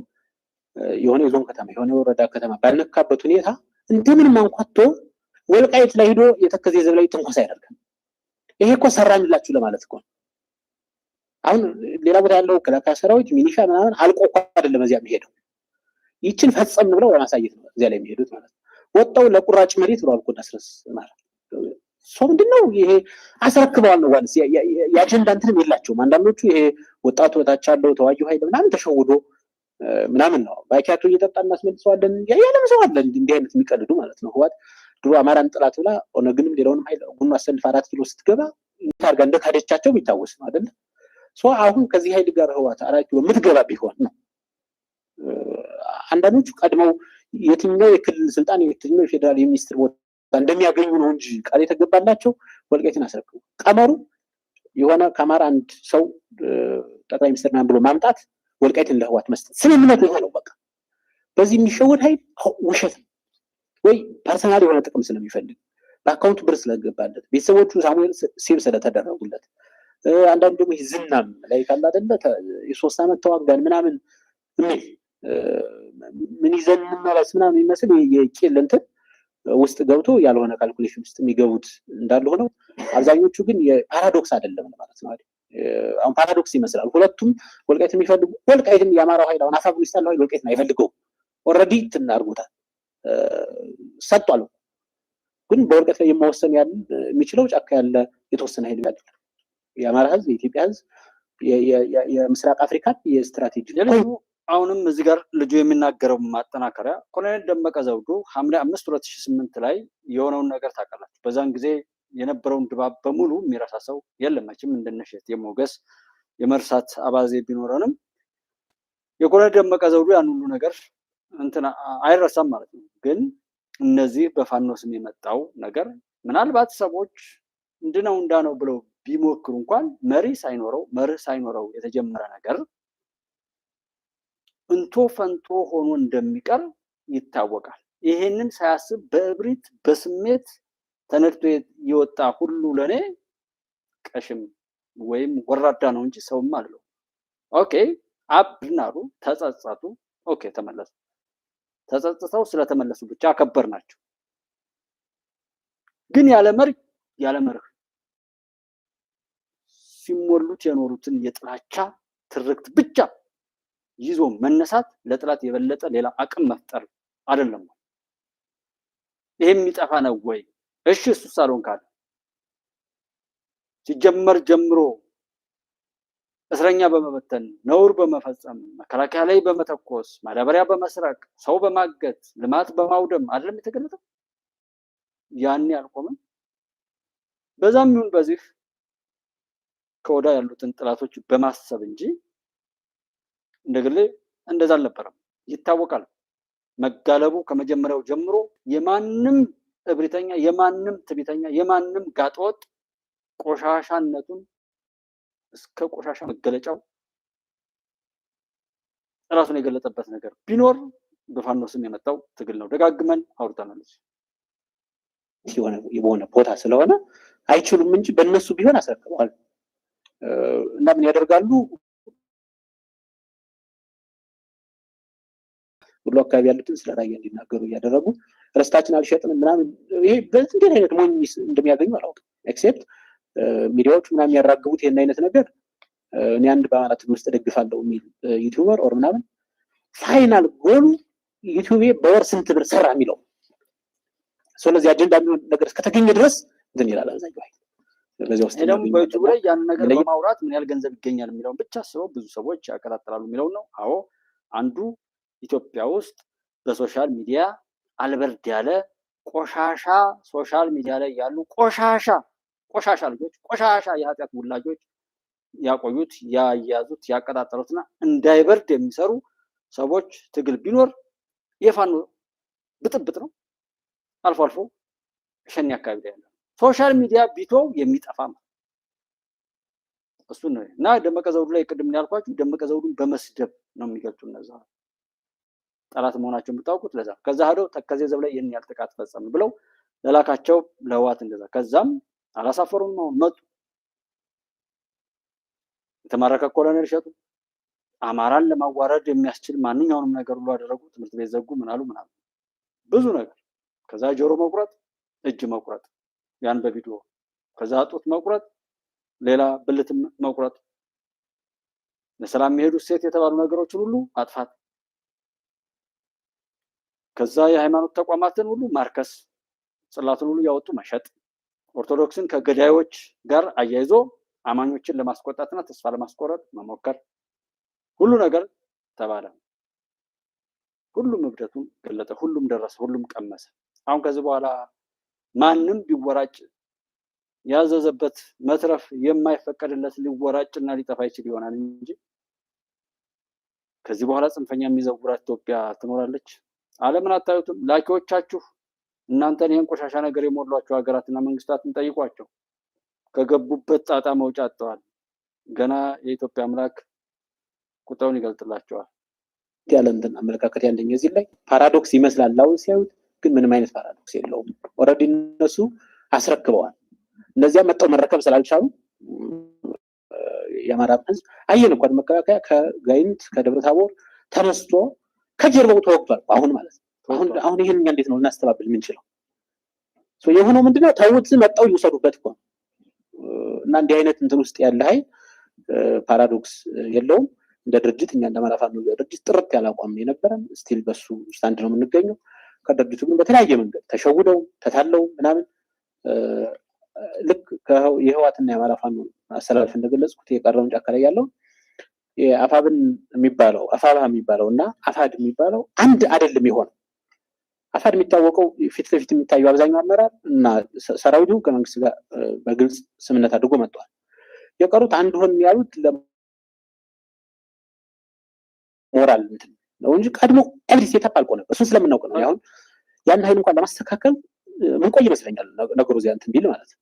የሆነ የዞን ከተማ የሆነ የወረዳ ከተማ ባልነካበት ሁኔታ እንደምንም አንኳቶ ወልቃይት ላይ ሄዶ የተከዜ ዘብ ላይ ትንኮሳ ያደርጋል። ይሄ እኮ ሰራንላችሁ ለማለት እኮ አሁን ሌላ ቦታ ያለው ከላካ ሰራዊት ሚኒሻ ምናምን አልቆ እኮ አይደለም እዚያ የሚሄደው ይችን ፈጸምን ብለው ለማሳየት ነው እዚያ ላይ የሚሄዱት ማለት ነው። ወጣው ለቁራጭ መሬት ብለው አልቆ አስረስ ማለት ሰው ምንድነው ይሄ አስረክበዋል ነው ማለት የአጀንዳ እንትንም የላቸውም። አንዳንዶቹ ይሄ ወጣቱ ወታች ያለው ተዋጊው ኃይል ምናምን ተሸውዶ ምናምን ነው ባኪያቱ እየጠጣ እናስመልሰዋለን ያለም ሰው አለ እንዲህ አይነት የሚቀልዱ ማለት ነው። ህዋት ድሮ አማራን ጥላት ብላ ኦነግንም ሌላውንም ኃይል ጉኑ አሰልፍ 4 ኪሎ ስትገባ ታርጋ እንደካደቻቸው የሚታወስ ነው አይደል? አሁን ከዚህ ኃይል ጋር ህዋት 4 ኪሎ የምትገባ ቢሆን ነው አንዳንዶቹ ቀድመው የትኛው የክልል ስልጣን የትኛው የፌዴራል የሚኒስትር ቦታ እንደሚያገኙ ነው እንጂ ቃል የተገባላቸው ወልቃይትን አስረክቡ። ቀመሩ የሆነ ከአማራ አንድ ሰው ጠቅላይ ሚኒስትር ምናምን ብሎ ማምጣት ወልቃይትን ለህዋት መስጠት ስምምነት ነው። በቃ በዚህ የሚሸወድ ኃይል ውሸት ነው ወይ ፐርሰናል የሆነ ጥቅም ስለሚፈልግ በአካውንቱ ብር ስለገባለት ቤተሰቦቹ ሳሙኤል ሲል ስለተደረጉለት አንዳንድ ደግሞ ዝናም ላይ ካለ አይደለ የ3 ዓመት ተዋጋን ምናምን ምን ይዘን እንመለስ ምናምን የሚመስል የቂል እንትን ውስጥ ገብቶ ያልሆነ ካልኩሌሽን ውስጥ የሚገቡት እንዳለ ሆነው አብዛኞቹ ግን የፓራዶክስ አይደለም ማለት ነው። አሁን ፓራዶክስ ይመስላል። ሁለቱም ወልቃይት የሚፈልጉ ወልቃይትን የአማራው ኃይል አሁን አፋብሎ ይስታለው ኃይል ወልቃይትን አይፈልገው ኦልሬዲ ትናርጉታል ሰጥቷል። ግን በወልቃይት ላይ የማወሰን ያለ የሚችለው ጫካ ያለ የተወሰነ ኃይል ያለ የአማራ ህዝብ የኢትዮጵያ ህዝብ የምስራቅ አፍሪካ የስትራቴጂ አሁንም እዚህ ጋር ልጁ የሚናገረው ማጠናከሪያ ኮሎኔል ደመቀ ዘውዱ ሐምሌ 5 2008 ላይ የሆነውን ነገር ታውቃላችሁ። በዛን ጊዜ የነበረውን ድባብ በሙሉ የሚረሳ ሰው የለም መቼም እንደነሸት የሞገስ የመርሳት አባዜ ቢኖረንም የኮሎኔል ደመቀ ዘውዱ ያን ሁሉ ነገር እንትና አይረሳም ማለት ነው። ግን እነዚህ በፋኖ ስም የመጣው ነገር ምናልባት ሰዎች እንድነው እንዳነው ብለው ቢሞክሩ እንኳን መርህ ሳይኖረው የተጀመረ ነገር እንቶ ፈንቶ ሆኖ እንደሚቀር ይታወቃል። ይሄንን ሳያስብ በእብሪት በስሜት ተነድቶ የወጣ ሁሉ ለኔ ቀሽም ወይም ወራዳ ነው እንጂ ሰውም አለው። ኦኬ አብናሩ ተጸጸቱ። ኦኬ ተመለሱ። ተጸጽተው ስለተመለሱ ብቻ አከበርናቸው። ግን ያለ መርህ ሲሞሉት የኖሩትን የጥላቻ ትርክት ብቻ ይዞ መነሳት ለጥላት የበለጠ ሌላ አቅም መፍጠር አይደለም። ይሄም የሚጠፋ ነው ወይ? እሺ እሱ ሳሎን ካለ ሲጀመር ጀምሮ እስረኛ በመበተን ነውር በመፈጸም መከላከያ ላይ በመተኮስ ማዳበሪያ በመስረቅ ሰው በማገት ልማት በማውደም አይደለም የተገለጠው። ያኔ አልቆመም። በዛም ይሁን በዚህ ከወዳ ያሉትን ጥላቶች በማሰብ እንጂ እንደግሌ እንደዛ አልነበረም። ይታወቃል መጋለቡ ከመጀመሪያው ጀምሮ የማንም እብሪተኛ፣ የማንም ትዕቢተኛ፣ የማንም ጋጠወጥ ቆሻሻነቱን እስከ ቆሻሻ መገለጫው ራሱን የገለጠበት ነገር ቢኖር በፋኖ ስም የመጣው ትግል ነው። ደጋግመን አውርተናል። የሆነ ቦታ ስለሆነ አይችሉም እንጂ በእነሱ ቢሆን አስረክበዋል። እና ምን ያደርጋሉ? ሁሉ አካባቢ ያሉትን ስለ ራያ እንዲናገሩ እያደረጉ ርስታችን አልሸጥንም ምናምን። ይሄ በዚህ አይነት ሞኝ እንደሚያገኙ አላውቅም። ኤክሴፕት ሚዲያዎቹ ምናምን ያራግቡት ይሄን አይነት ነገር እኔ አንድ በአማራ ትግል ውስጥ ደግፋለሁ የሚል ዩቲዩበር ኦር ምናምን ፋይናል ጎሉ ዩቲዩብ በወር ስንት ብር ሰራ የሚለው ስለዚህ አጀንዳ የሚሆን ነገር እስከተገኘ ድረስ እንትን ይላል። አዛኛው ስለዚህ ውስጥ ደግሞ በዩቲዩብ ላይ ያን ነገር በማውራት ምን ያህል ገንዘብ ይገኛል የሚለውን ብቻ አስበው ብዙ ሰዎች ያቀጣጥላሉ የሚለው ነው። አዎ አንዱ ኢትዮጵያ ውስጥ በሶሻል ሚዲያ አልበርድ ያለ ቆሻሻ ሶሻል ሚዲያ ላይ ያሉ ቆሻሻ ልጆች ቆሻሻ የኃጢአት ውላጆች ያቆዩት ያያዙት ያቀጣጠሉትና እንዳይበርድ የሚሰሩ ሰዎች ትግል ቢኖር የፋኖ ብጥብጥ ነው። አልፎ አልፎ ሸኔ አካባቢ ላይ ያለ ሶሻል ሚዲያ ቢተው የሚጠፋ ነው። እሱ ነው እና ደመቀ ዘውዱ ላይ ቅድም ያልኳችሁ ደመቀ ዘውዱን በመስደብ ነው የሚገልጹ እነዛ ጠላት መሆናቸውን ብታውቁት ለዛ ከዛ ሄደው ተከዜ ዘብ ላይ ይሄን ያልተቃት ፈጸም ብለው ለላካቸው ለዋት እንደዛ ከዛም አላሳፈሩም ነው መጡ። የተማረከ ኮሎኔል ሸጡ አማራን ለማዋረድ የሚያስችል ማንኛውንም ነገር ሁሉ አደረጉ። ትምህርት ቤት ዘጉ ምናሉ ብዙ ነገር ከዛ ጆሮ መቁረጥ እጅ መቁረጥ ያን በቪዲዮ ከዛ ጡት መቁረጥ ሌላ ብልት መቁረጥ ለሰላም የሚሄዱ ሴት የተባሉ ነገሮችን ሁሉ ማጥፋት ከዛ የሃይማኖት ተቋማትን ሁሉ ማርከስ ጽላትን ሁሉ ያወጡ መሸጥ ኦርቶዶክስን ከገዳዮች ጋር አያይዞ አማኞችን ለማስቆጣትና ተስፋ ለማስቆረጥ መሞከር ሁሉ ነገር ተባለ። ሁሉም እብደቱን ገለጠ። ሁሉም ደረሰ። ሁሉም ቀመሰ። አሁን ከዚህ በኋላ ማንም ቢወራጭ ያዘዘበት መትረፍ የማይፈቀድለት ሊወራጭና ሊጠፋ ይችል ይሆናል እንጂ ከዚህ በኋላ ጽንፈኛ የሚዘውራት ኢትዮጵያ ትኖራለች? ዓለምን አታዩትም? ላኪዎቻችሁ እናንተን ይሄን ቆሻሻ ነገር የሞሏቸው ሀገራትና መንግስታትን ጠይቋቸው። ከገቡበት ጣጣ መውጫ አጥተዋል። ገና የኢትዮጵያ አምላክ ቁጣውን ይገልጥላቸዋል። ያለንተን አመለካከት ያለኝ እዚህ ላይ ፓራዶክስ ይመስላል ላው ሲያዩት፣ ግን ምንም አይነት ፓራዶክስ የለውም። ኦሬዲ እነሱ አስረክበዋል። እነዚያ መጣው መረከብ ስላልቻሉ የአማራ ህዝብ አየን እንኳን መከላከያ ከጋይንት ከደብረ ታቦር ተነስቶ ከጀርባው ተወግቷል። አሁን ማለት ነው አሁን ይሄን እንዴት ነው እናስተባብል የምንችለው? የሆነው ምንድነው? ተውት መጣው ይወሰዱበት እኮ እና እንዲህ አይነት እንትን ውስጥ ያለ ኃይል ፓራዶክስ የለውም። እንደ ድርጅት እኛ እንደአማራ ፋኖ ድርጅት ጥርት ያለ አቋም የነበረን ስቲል በሱ ስታንድ ነው የምንገኘው። ከድርጅቱ ግን በተለያየ መንገድ ተሸውደው ተታለው ምናምን ልክ የህዋትና የአማራ ፋኖ አሰላለፍ እንደገለጽኩት የቀረውን ጫካ ላይ ያለው የአፋብን የሚባለው አፋብሃ የሚባለው እና አፋድ የሚባለው አንድ አይደለም የሆነው። አፋድ የሚታወቀው ፊት ለፊት የሚታዩ አብዛኛው አመራር እና ሰራዊቱ ከመንግስት ጋር በግልጽ ስምምነት አድርጎ መጥቷል። የቀሩት አንድ ሆን ያሉት ሞራል እንትን ነው እንጂ ቀድሞ ኤቭሪ ሴታፕ አልቆ ነበር። እሱን ስለምናውቅ ነው። አሁን ያን ኃይል እንኳን ለማስተካከል ምን ቆይ ይመስለኛል ነገሩ እዚያ እንትን ቢል ማለት ነው።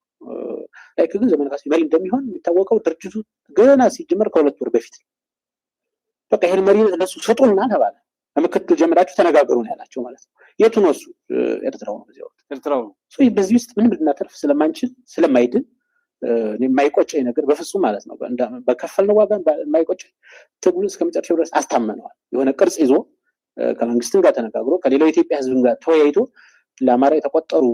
ላይክ ግን ዘመነ ካሴ መሪ እንደሚሆን የሚታወቀው ድርጅቱ ገና ሲጀመር ከሁለት ወር በፊት በቃ ይሄን መሪ ለሱ ስጡና ተባለ። ምክትል ጀምራችሁ ተነጋገሩ ነው ያላቸው ማለት ነው። የቱ ነው እሱ? ኤርትራው ነው። በዚያው ኤርትራው ነው። በዚህ ውስጥ ምንም ልናተርፍ ስለማንችል ስለማይድን የማይቆጨኝ ነገር በፍጹም ማለት ነው። በከፈልነው ዋጋ የማይቆጨኝ ትግሉ እስከመጨረሻው ድረስ አስታመነዋል። የሆነ ቅርጽ ይዞ ከመንግስትም ጋር ተነጋግሮ ከሌላው የኢትዮጵያ ህዝብም ጋር ተወያይቶ ለአማራ የተቆጠሩ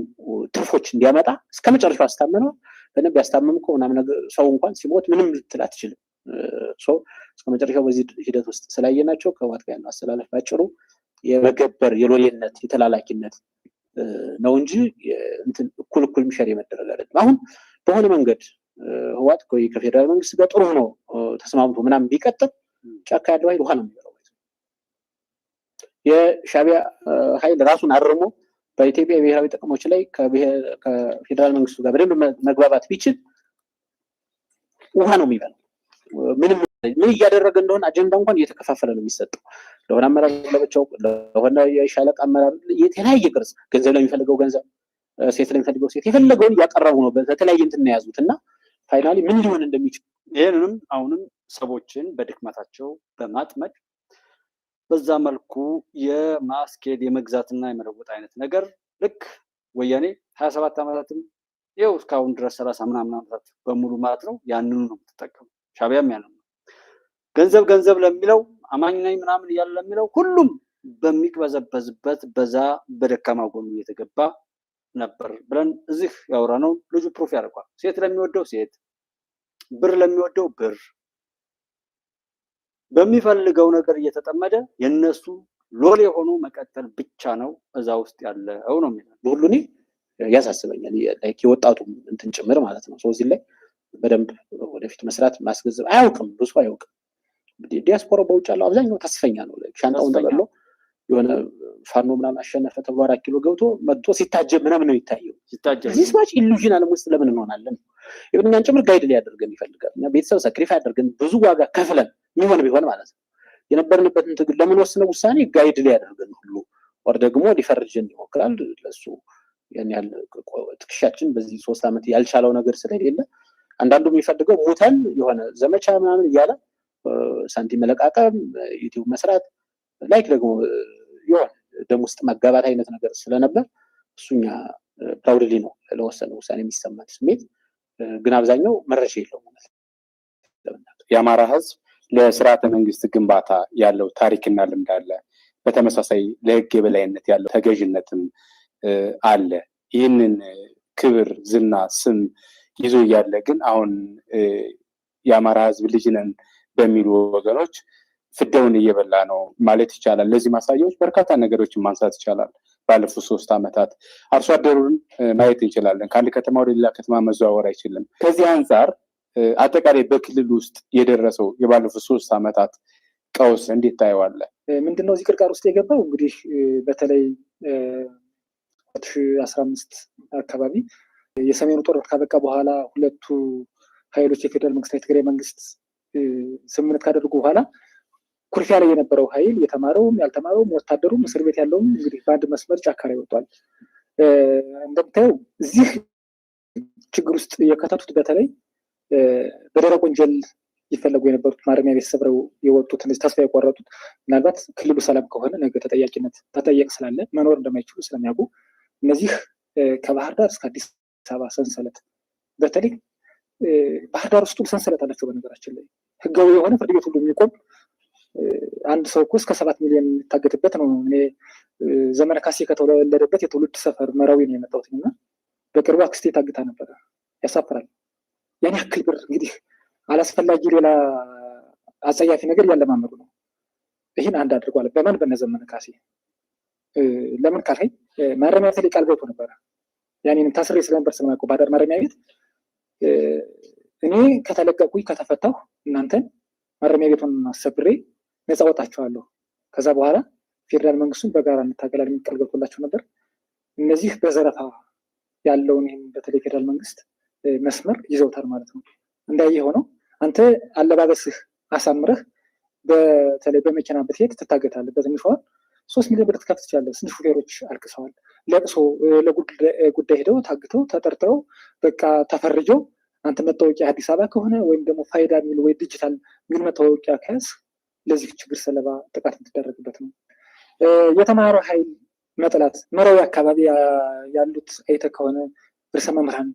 ትርፎች እንዲያመጣ እስከ መጨረሻው አስታመነው። በደንብ ያስታመምከው ምናምን ሰው እንኳን ሲሞት ምንም ልትል አትችልም። ሰው እስከ መጨረሻው በዚህ ሂደት ውስጥ ስላየናቸው ከህወሓት ጋር ያለው አስተላለፍ ባጭሩ የመገበር የሎሌነት የተላላኪነት ነው እንጂ እንትን እኩል ሚሸር የመደረግ አይደለም። አሁን በሆነ መንገድ ህወሓት ከፌደራል መንግስት ጋር ጥሩ ነው ተስማምቶ ምናምን ቢቀጥል ጫካ ያለው ኃይል ውሃ ነው የሚበላው። የሻዕቢያ ኃይል ራሱን አርሞ በኢትዮጵያ ብሔራዊ ጥቅሞች ላይ ከፌደራል መንግስቱ ጋር በደንብ መግባባት ቢችል ውሃ ነው የሚበላው። ምን እያደረገ እንደሆነ አጀንዳ እንኳን እየተከፋፈለ ነው የሚሰጠው። ለሆነ አመራር ለብቻው፣ ለሆነ የሻለቃ አመራር የተለያየ ቅርጽ፣ ገንዘብ ለሚፈልገው ገንዘብ፣ ሴት ለሚፈልገው ሴት የፈለገውን እያቀረቡ ነው። በተለያየ እንትን የያዙት እና ፋይናሊ ምን ሊሆን እንደሚችል ይህንንም አሁንም ሰዎችን በድክመታቸው በማጥመድ በዛ መልኩ የማስኬድ የመግዛትና የመለወጥ አይነት ነገር ልክ ወያኔ 27 ዓመታትም ይኸው እስካሁን ድረስ 30 ምናምን ዓመታት በሙሉ ማለት ነው ያንኑ ነው የምትጠቀሙ። ሻዕቢያም ያንኑ ነው። ገንዘብ ለሚለው አማኝ ነኝ ምናምን እያለ ለሚለው ሁሉም በሚቅበዘበዝበት በዛ በደካማ ጎኑ እየተገባ ነበር ብለን እዚህ ያወራነው ልጁ ፕሩፍ ያደርጓል። ሴት ለሚወደው ሴት፣ ብር ለሚወደው ብር በሚፈልገው ነገር እየተጠመደ የነሱ ሎሌ ሆኖ መቀጠል ብቻ ነው እዛ ውስጥ ያለው ነው የሚለው። ሁሉኔ ያሳስበኛል። ላይክ የወጣቱ እንትን ጭምር ማለት ነው። እዚህ ላይ በደንብ ወደፊት መስራት ማስገዘብ አያውቅም፣ ብዙ አያውቅም። ዲያስፖራ በውጭ ያለው አብዛኛው ተስፈኛ ነው። ሻንጣውን ተበሎ የሆነ ፋኖ ምናምን አሸነፈ ተብሎ 4 ኪሎ ገብቶ መጥቶ ሲታጀብ ምናምን ነው ይታየው። እዚህ ስማች ኢሉዥናል ውስጥ ለምን እንሆናለን? የብኛን ጭምር ጋይድ ሊያደርገን ይፈልጋል። እና ቤተሰብ ሳክሪፋይ አድርገን ብዙ ዋጋ ከፍለን የሚሆን ቢሆን ማለት ነው የነበርንበትን ትግል ለምን ወስነው ውሳኔ ጋይድ ሊያደርገን ሁሉ ወር ደግሞ ሊፈርጀን ይሞክራል። ለሱ ያን ያህል ትክሻችን በዚህ 3 ዓመት ያልቻለው ነገር ስለሌለ አንዳንዱ የሚፈልገው ሞተን የሆነ ዘመቻ ምናምን እያለ ሳንቲም መለቃቀም፣ ዩቲዩብ መስራት ላይክ ደግሞ የሆነ ደም ውስጥ መጋባት አይነት ነገር ስለነበር እሱኛ ፕራውድሊ ነው ለወሰነው ውሳኔ የሚሰማት ስሜት። ግን አብዛኛው መረጃ የለውም ማለት ነው። የአማራ ህዝብ ለስርዓተ መንግስት ግንባታ ያለው ታሪክና ልምድ አለ። በተመሳሳይ ለህግ የበላይነት ያለው ተገዥነትም አለ። ይህንን ክብር፣ ዝና፣ ስም ይዞ እያለ ግን አሁን የአማራ ህዝብ ልጅ ነን በሚሉ ወገኖች ፍዳውን እየበላ ነው ማለት ይቻላል። ለዚህ ማሳያዎች በርካታ ነገሮችን ማንሳት ይቻላል። ባለፉት 3 ዓመታት አርሶ አደሩን ማየት እንችላለን። ከአንድ ከተማ ወደ ሌላ ከተማ መዘዋወር አይችልም። ከዚህ አንጻር አጠቃላይ በክልል ውስጥ የደረሰው የባለፉት 3 ዓመታት ቀውስ እንዴት ታየዋለህ? ምንድነው እዚህ ቅርቃር ውስጥ የገባው? እንግዲህ በተለይ 2015 አካባቢ የሰሜኑ ጦርነት ካበቃ በኋላ ሁለቱ ኃይሎች የፌደራል መንግስትና የትግራይ መንግስት ስምምነት ካደረጉ በኋላ ኩርፊያ ላይ የነበረው ኃይል የተማረውም ያልተማረውም ወታደሩም እስር ቤት ያለውም እንግዲህ በአንድ መስመር ጫካ ላይ ወጥቷል። እንደምታየው እዚህ ችግር ውስጥ የከተቱት በተለይ በደረቅ ወንጀል ይፈለጉ የነበሩት ማረሚያ ቤት ሰብረው የወጡት እነዚህ ተስፋ የቆረጡት ምናልባት ክልሉ ሰላም ከሆነ ነገ ተጠየቅ ስላለ መኖር እንደማይችሉ ስለሚያውቁ እነዚህ ከባህር ዳር እስከ አዲስ አበባ ሰንሰለት፣ በተለይ ባህር ዳር ውስጡ ሰንሰለት አላቸው። በነገራችን ላይ ህጋዊ የሆነ ፍርድ ቤት ሁሉ የሚቆም አንድ ሰው እኮ እስከ 7 ሚሊዮን የሚታገትበት ነው። እኔ ዘመነ ካሴ ከተወለደበት የትውልድ ሰፈር መራዊ ነው የመጣሁት እና በቅርቡ አክስቴ ታግታ ነበረ። ያሳፍራል። ያን ያክል ብር እንግዲህ አላስፈላጊ ሌላ አጸያፊ ነገር ያለማመዱ ነው። ይህን አንድ አድርጓል። በማን በነ ዘመነ ካሴ። ለምን ካልከኝ ማረሚያ ቤት ላይ ቃል ገብቶ ነበረ። ያኔንም ታስሬ ስለነበር ስለማውቀው ባዳር ማረሚያ ቤት እኔ ከተለቀቁኝ ከተፈታሁ እናንተን ማረሚያ ቤቱን አሰብሬ ነፃ ወጣቸዋለሁ። ከዛ በኋላ ፌደራል መንግስቱን በጋራ እንታገላለን የሚል ቃል ገብቶላቸው ነበር። እነዚህ በዘረፋ ያለውን ይህን በተለይ ፌደራል መንግስት መስመር ይዘውታል ማለት ነው። እንዳየ ሆነው አንተ አለባበስህ አሳምረህ በተለይ በመኪና ብትሄድ ትታገታለህ። በትንሿ 3 ሚሊዮን ብር ትከፍት ትችላለህ። ስንት ሹፌሮች አልቅሰዋል። ለቅሶ ለጉዳይ ሄደው ታግተው ተጠርጥረው በቃ ተፈርጀው አንተ መታወቂያ አዲስ አበባ ከሆነ ወይም ደግሞ ፋይዳ የሚል ወይ ዲጂታል የሚል መታወቂያ ከያዝ ለዚህ ችግር ሰለባ ጥቃት የምትደረግበት ነው። የተማረው ኃይል መጥላት መራዊ አካባቢ ያሉት አይተህ ከሆነ ርዕሰ መምህራን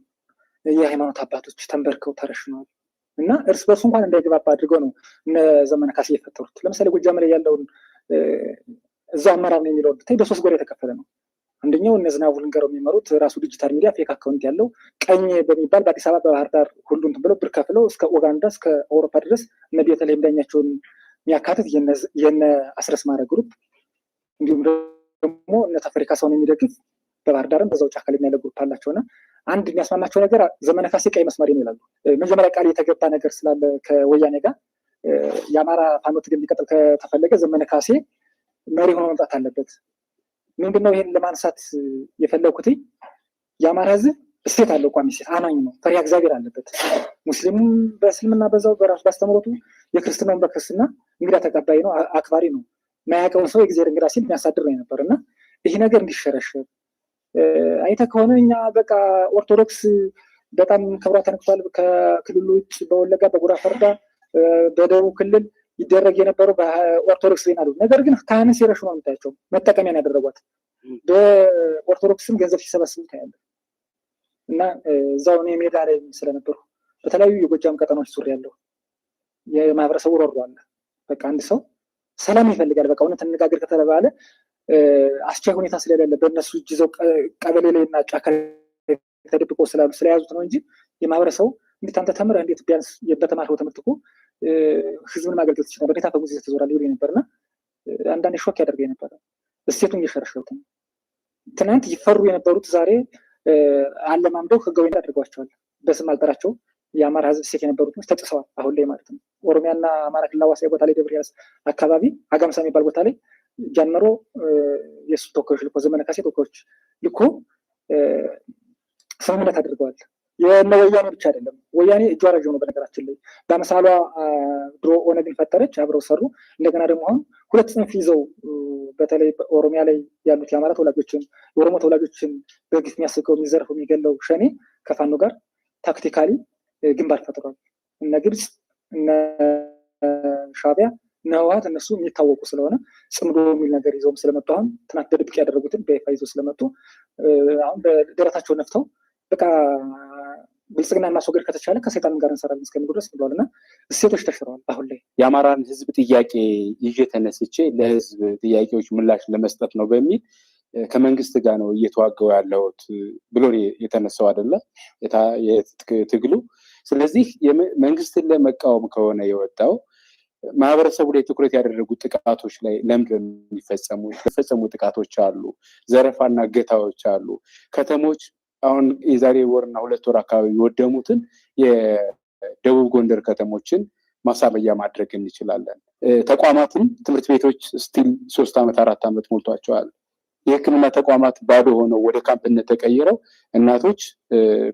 የሃይማኖት አባቶች ተንበርከው ተረሽነዋል እና እርስ በርሱ እንኳን እንዳይግባባ አድርገው ነው እነ ዘመነ ካሴ የፈጠሩት። ለምሳሌ ጎጃም ላይ ያለውን እዛ አመራር ነው የሚለው ብታይ በ3 ጎራ የተከፈለ ነው። አንደኛው እነ ዝናቡ ልንገረው የሚመሩት ራሱ ዲጂታል ሚዲያ ፌክ አካውንት ያለው ቀኝ በሚባል በአዲስ አበባ በባህር ዳር ሁሉ እንትን ብለው ብር ከፍለው እስከ ኡጋንዳ እስከ አውሮፓ ድረስ እነ ቤተልሔም ዳኛቸውን የሚያካትት የነ አስረስ ማረ ግሩፕ እንዲሁም ደግሞ እነ ተፈሪ ካሳሁን የሚደግፍ በባህር ዳርም በዛው ጫካ ላይ ያለ ግሩፕ አላቸውና አንድ የሚያስማማቸው ነገር ዘመነ ካሴ ቀይ መስመር ነው ይላሉ። መጀመሪያ ቃል የተገባ ነገር ስላለ ከወያኔ ጋር የአማራ ፋኖ ትግል ሊቀጥል ከተፈለገ ዘመነ ካሴ መሪ ሆኖ መምጣት አለበት። ምንድነው ይሄን ለማንሳት የፈለኩት? የአማራ ህዝብ እሴት አለው፣ ቋሚ እሴት አማኝ ነው፣ ፈሪሃ እግዚአብሔር አለበት። ሙስሊሙም በእስልምና በዛው በራሱ ባስተምሮቱ፣ የክርስትናውን በክርስትና እንግዳ ተቀባይ ነው፣ አክባሪ ነው። ማያውቀውን ሰው የእግዚአብሔር እንግዳ ሲል የሚያሳድር ነው የነበር እና ይሄ ነገር እንዲሸረሸር አይተህ ከሆነ እኛ በቃ ኦርቶዶክስ በጣም ክብሯ ተነክቷል። ከክልሉ ውጭ በወለጋ በጉራ ፈርዳ በደቡብ ክልል ይደረግ የነበረው በኦርቶዶክስ ዜና አሉ። ነገር ግን ካህንን ሲረሹ ነው የምታያቸው፣ መጠቀሚያን ያደረጓት። በኦርቶዶክስም ገንዘብ ሲሰበስቡ ታያለ እና እዛው እኔ ሜዳ ላይ ስለነበሩ በተለያዩ የጎጃም ቀጠናዎች ዙሪያ ያለው የማህበረሰቡ ሮሮ አለ። በቃ አንድ ሰው ሰላም ይፈልጋል። በቃ እውነት እንነጋገር ከተባለ አስቻይ ሁኔታ ስለሌለ በእነሱ እጅ ይዘው ቀበሌ ላይ እና ጫካ ተደብቀው ስለያዙት ነው እንጂ የማህበረሰቡ እንዴት አንተ ተምረህ እንዴት ቢያንስ በተማርከው ትምህርት እኮ ህዝብን ማገልገል ትችላለህ፣ በጌታ ፈሙዝ ተዞራል ይሉ ነበርና አንዳንዴ ሾክ ያደርገኝ ነበር። እሴቱን እየሸረሸሩት ነው። ትናንት ይፈሩ የነበሩት ዛሬ አለማምደው ህጋዊ አድርጓቸዋል። በስም አልጠራቸው የአማራ ህዝብ እሴት የነበሩት ተጥሰዋል። አሁን ላይ ማለት ነው። ኦሮሚያና አማራ ክልል አዋሳኝ ቦታ ላይ ደብረ ኤልያስ አካባቢ አጋምሳ የሚባል ቦታ ላይ ጀምሮ የእሱ ተወካዮች ልኮ ዘመነ ካሴ ተወካዮች ልኮ ስምምነት አድርገዋል። የእነ ወያኔ ብቻ አይደለም። ወያኔ እጇ ረዥም ነው። በነገራችን ላይ በአምሳሏ ድሮ ኦነግን ፈጠረች፣ አብረው ሰሩ። እንደገና ደግሞ አሁን ሁለት ጽንፍ ይዘው በተለይ ኦሮሚያ ላይ ያሉት የአማራ ተወላጆችን የኦሮሞ ተወላጆችን በግፍ የሚያስቀው የሚዘርፈው የሚገለው ሸኔ ከፋኖ ጋር ታክቲካሊ ግንባር ፈጥሯል። እነ ግብፅ እነ ሻዕቢያ እነ ህወሓት እነሱ የሚታወቁ ስለሆነ ጽምዶ የሚል ነገር ይዘውም ስለመጡ አሁን ትናንት በድብቅ ያደረጉትን በይፋ ይዘው ስለመጡ አሁን በደረታቸው ነፍተው በቃ ብልጽግናን ማስወገድ ከተቻለ ከሰይጣን ጋር እንሰራለን እስከሚሉ ድረስ ብለዋል እና እሴቶች ተሽረዋል። አሁን ላይ የአማራን ህዝብ ጥያቄ ይዤ ተነስቼ ለህዝብ ጥያቄዎች ምላሽ ለመስጠት ነው በሚል ከመንግስት ጋር ነው እየተዋገው ያለሁት ብሎ የተነሳው አይደለ ትግሉ። ስለዚህ መንግስትን ለመቃወም ከሆነ የወጣው ማህበረሰቡ ላይ ትኩረት ያደረጉ ጥቃቶች ላይ ለምንድን ነው የሚፈጸሙ ጥቃቶች አሉ፣ ዘረፋና እገታዎች አሉ። ከተሞች አሁን የዛሬ ወርና 2 ወር አካባቢ የወደሙትን የደቡብ ጎንደር ከተሞችን ማሳበያ ማድረግ እንችላለን። ተቋማትም ትምህርት ቤቶች ስቲል 3 ዓመት 4 ዓመት ሞልቷቸዋል። የህክምና ተቋማት ባዶ ሆነው ወደ ካምፕነት ተቀይረው እናቶች